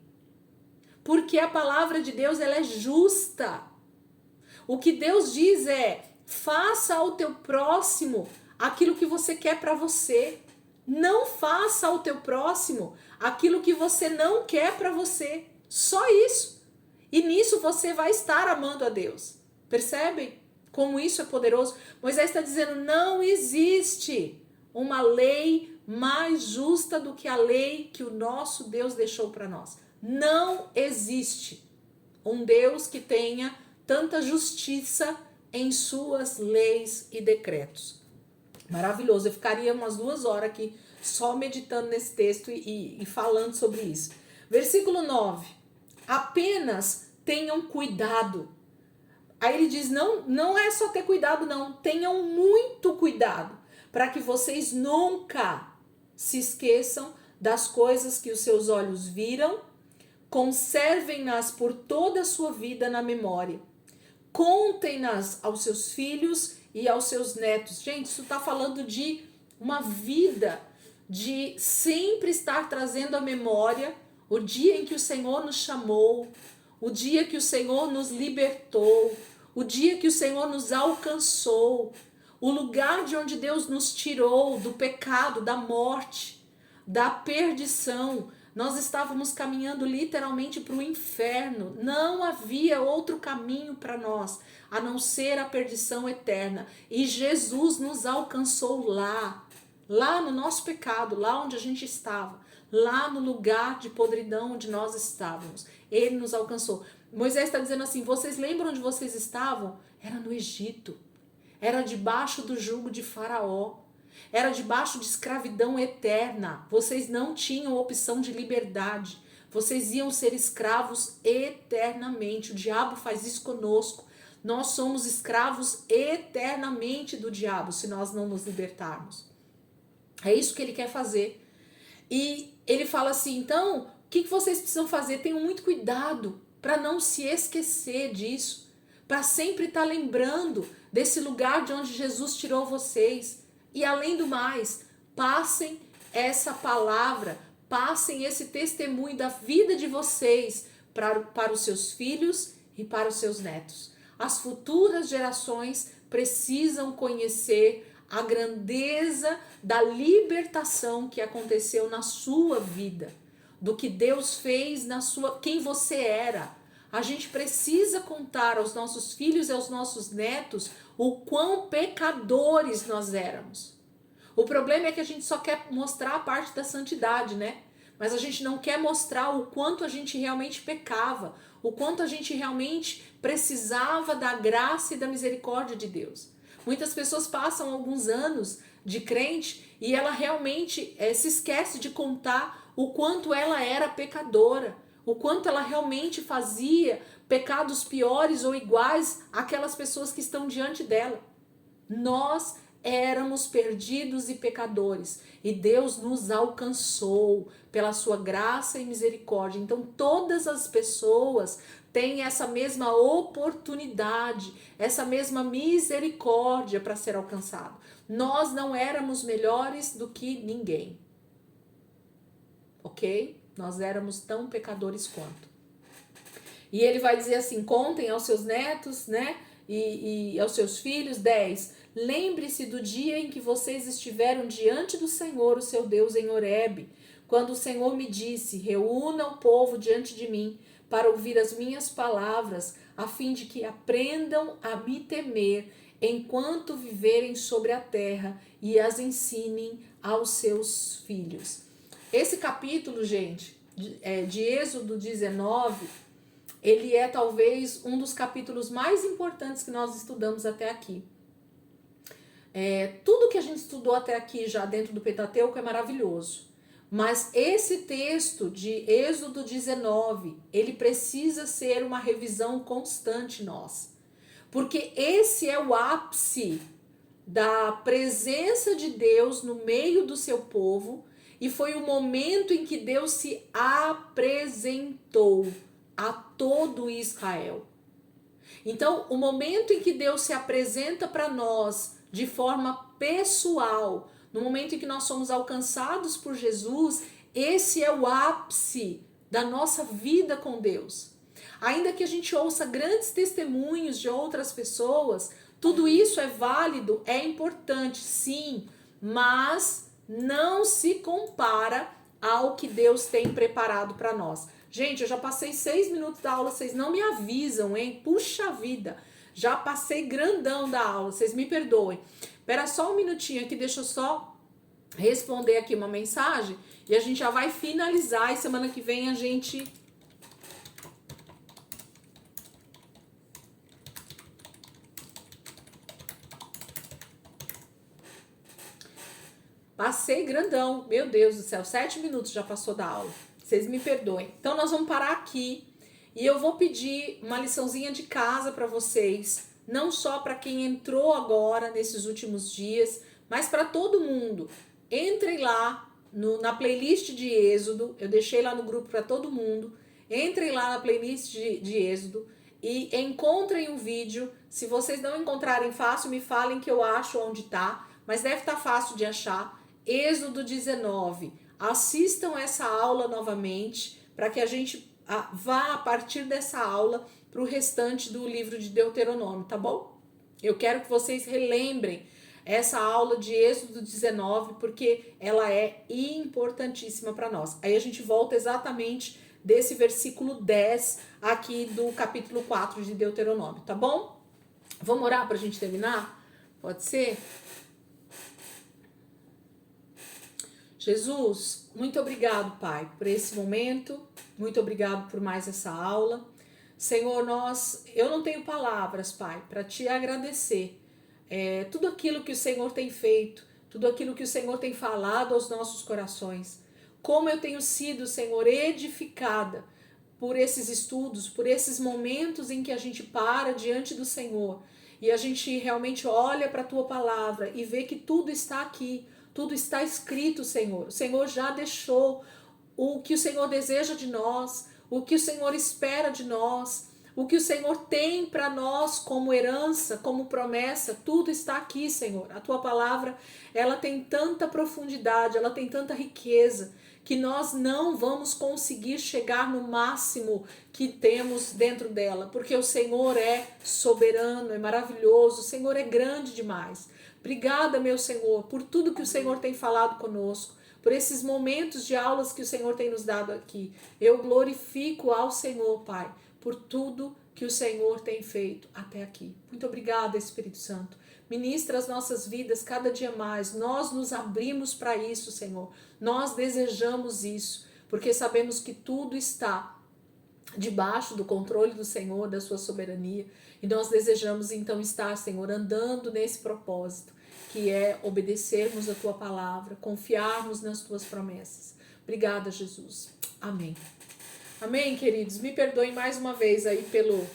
Porque a palavra de Deus, ela é justa. O que Deus diz é: faça ao teu próximo aquilo que você quer para você. Não faça ao teu próximo aquilo que você não quer para você. Só isso. E nisso você vai estar amando a Deus. Percebem como isso é poderoso? Moisés está dizendo: não existe uma lei mais justa do que a lei que o nosso Deus deixou para nós. Não existe um Deus que tenha tanta justiça em suas leis e decretos. Maravilhoso. Eu ficaria umas 2 horas aqui só meditando nesse texto e falando sobre isso. Versículo 9. Apenas tenham cuidado. Aí ele diz: não é só ter cuidado, não. Tenham muito cuidado para que vocês nunca se esqueçam das coisas que os seus olhos viram. Conservem-nas por toda a sua vida na memória. Contem-nas aos seus filhos e aos seus netos. Gente, isso está falando de uma vida de sempre estar trazendo à memória o dia em que o Senhor nos chamou, o dia que o Senhor nos libertou, o dia que o Senhor nos alcançou, o lugar de onde Deus nos tirou do pecado, da morte, da perdição. Nós estávamos caminhando literalmente para o inferno. Não havia outro caminho para nós, a não ser a perdição eterna. E Jesus nos alcançou lá no nosso pecado, lá onde a gente estava, lá no lugar de podridão onde nós estávamos. Ele nos alcançou. Moisés está dizendo assim: vocês lembram onde vocês estavam? Era no Egito. Era debaixo do jugo de Faraó. Era debaixo de escravidão eterna. Vocês não tinham opção de liberdade. Vocês iam ser escravos eternamente. O diabo faz isso conosco. Nós somos escravos eternamente do diabo se nós não nos libertarmos. É isso que ele quer fazer. E ele fala assim: então, o que vocês precisam fazer? Tenham muito cuidado para não se esquecer disso. Para sempre estar lembrando desse lugar de onde Jesus tirou vocês. E além do mais, passem essa palavra, passem esse testemunho da vida de vocês para os seus filhos e para os seus netos. As futuras gerações precisam conhecer a grandeza da libertação que aconteceu na sua vida, do que Deus fez na sua, quem você era. A gente precisa contar aos nossos filhos e aos nossos netos o quão pecadores nós éramos. O problema é que a gente só quer mostrar a parte da santidade, né? Mas a gente não quer mostrar o quanto a gente realmente pecava, o quanto a gente realmente precisava da graça e da misericórdia de Deus. Muitas pessoas passam alguns anos de crente e ela realmente se esquece de contar o quanto ela era pecadora, o quanto ela realmente fazia pecados piores ou iguais àquelas pessoas que estão diante dela. Nós éramos perdidos e pecadores e Deus nos alcançou pela sua graça e misericórdia. Então todas as pessoas têm essa mesma oportunidade, essa mesma misericórdia para ser alcançado. Nós não éramos melhores do que ninguém, ok? Nós éramos tão pecadores quanto. E ele vai dizer assim: contem aos seus netos, né? E aos seus filhos. 10. Lembre-se do dia em que vocês estiveram diante do Senhor, o seu Deus, em Horebe, quando o Senhor me disse: reúna o povo diante de mim para ouvir as minhas palavras, a fim de que aprendam a me temer enquanto viverem sobre a terra e as ensinem aos seus filhos. Esse capítulo, gente, de Êxodo 19, ele é talvez um dos capítulos mais importantes que nós estudamos até aqui. Tudo que a gente estudou até aqui já dentro do Pentateuco é maravilhoso. Mas esse texto de Êxodo 19, ele precisa ser uma revisão constante nossa. Porque esse é o ápice da presença de Deus no meio do seu povo e foi o momento em que Deus se apresentou a todo Israel. Então, o momento em que Deus se apresenta para nós de forma pessoal, no momento em que nós somos alcançados por Jesus, esse é o ápice da nossa vida com Deus. Ainda que a gente ouça grandes testemunhos de outras pessoas, tudo isso é válido, é importante, sim, mas não se compara ao que Deus tem preparado para nós. Gente, eu já passei 6 minutos da aula, vocês não me avisam, hein? Puxa vida, já passei grandão da aula, vocês me perdoem. Espera só um minutinho aqui, deixa eu só responder aqui uma mensagem e a gente já vai finalizar e semana que vem a gente... Passei grandão, meu Deus do céu, 7 minutos já passou da aula. Vocês me perdoem. Então nós vamos parar aqui e eu vou pedir uma liçãozinha de casa para vocês, não só para quem entrou agora nesses últimos dias, mas para todo mundo. Entrem lá na playlist de Êxodo, eu deixei lá no grupo para todo mundo. Entrem lá na playlist de Êxodo e encontrem o vídeo. Se vocês não encontrarem fácil, me falem que eu acho onde tá, mas deve estar fácil de achar. Êxodo 19. Assistam essa aula novamente para que a gente vá a partir dessa aula para o restante do livro de Deuteronômio, tá bom? Eu quero que vocês relembrem essa aula de Êxodo 19 porque ela é importantíssima para nós. Aí a gente volta exatamente desse versículo 10 aqui do capítulo 4 de Deuteronômio, tá bom? Vamos orar para a gente terminar? Pode ser? Jesus, muito obrigado, Pai, por esse momento, muito obrigado por mais essa aula. Senhor, eu não tenho palavras, Pai, para te agradecer. Tudo aquilo que o Senhor tem feito, tudo aquilo que o Senhor tem falado aos nossos corações. Como eu tenho sido, Senhor, edificada por esses estudos, por esses momentos em que a gente para diante do Senhor e a gente realmente olha para a Tua palavra e vê que tudo está aqui. Tudo está escrito, Senhor. O Senhor já deixou o que o Senhor deseja de nós, o que o Senhor espera de nós, o que o Senhor tem para nós como herança, como promessa. Tudo está aqui, Senhor. A Tua palavra, ela tem tanta profundidade, ela tem tanta riqueza, que nós não vamos conseguir chegar no máximo que temos dentro dela, porque o Senhor é soberano, é maravilhoso, o Senhor é grande demais. Obrigada, meu Senhor, por tudo que o Senhor tem falado conosco, por esses momentos de aulas que o Senhor tem nos dado aqui. Eu glorifico ao Senhor, Pai, por tudo que o Senhor tem feito até aqui. Muito obrigada, Espírito Santo. Ministra as nossas vidas cada dia mais. Nós nos abrimos para isso, Senhor. Nós desejamos isso, porque sabemos que tudo está debaixo do controle do Senhor, da sua soberania. E nós desejamos então estar, Senhor, andando nesse propósito, que é obedecermos a Tua palavra, confiarmos nas Tuas promessas. Obrigada, Jesus. Amém. Amém, queridos. Me perdoem mais uma vez aí pelo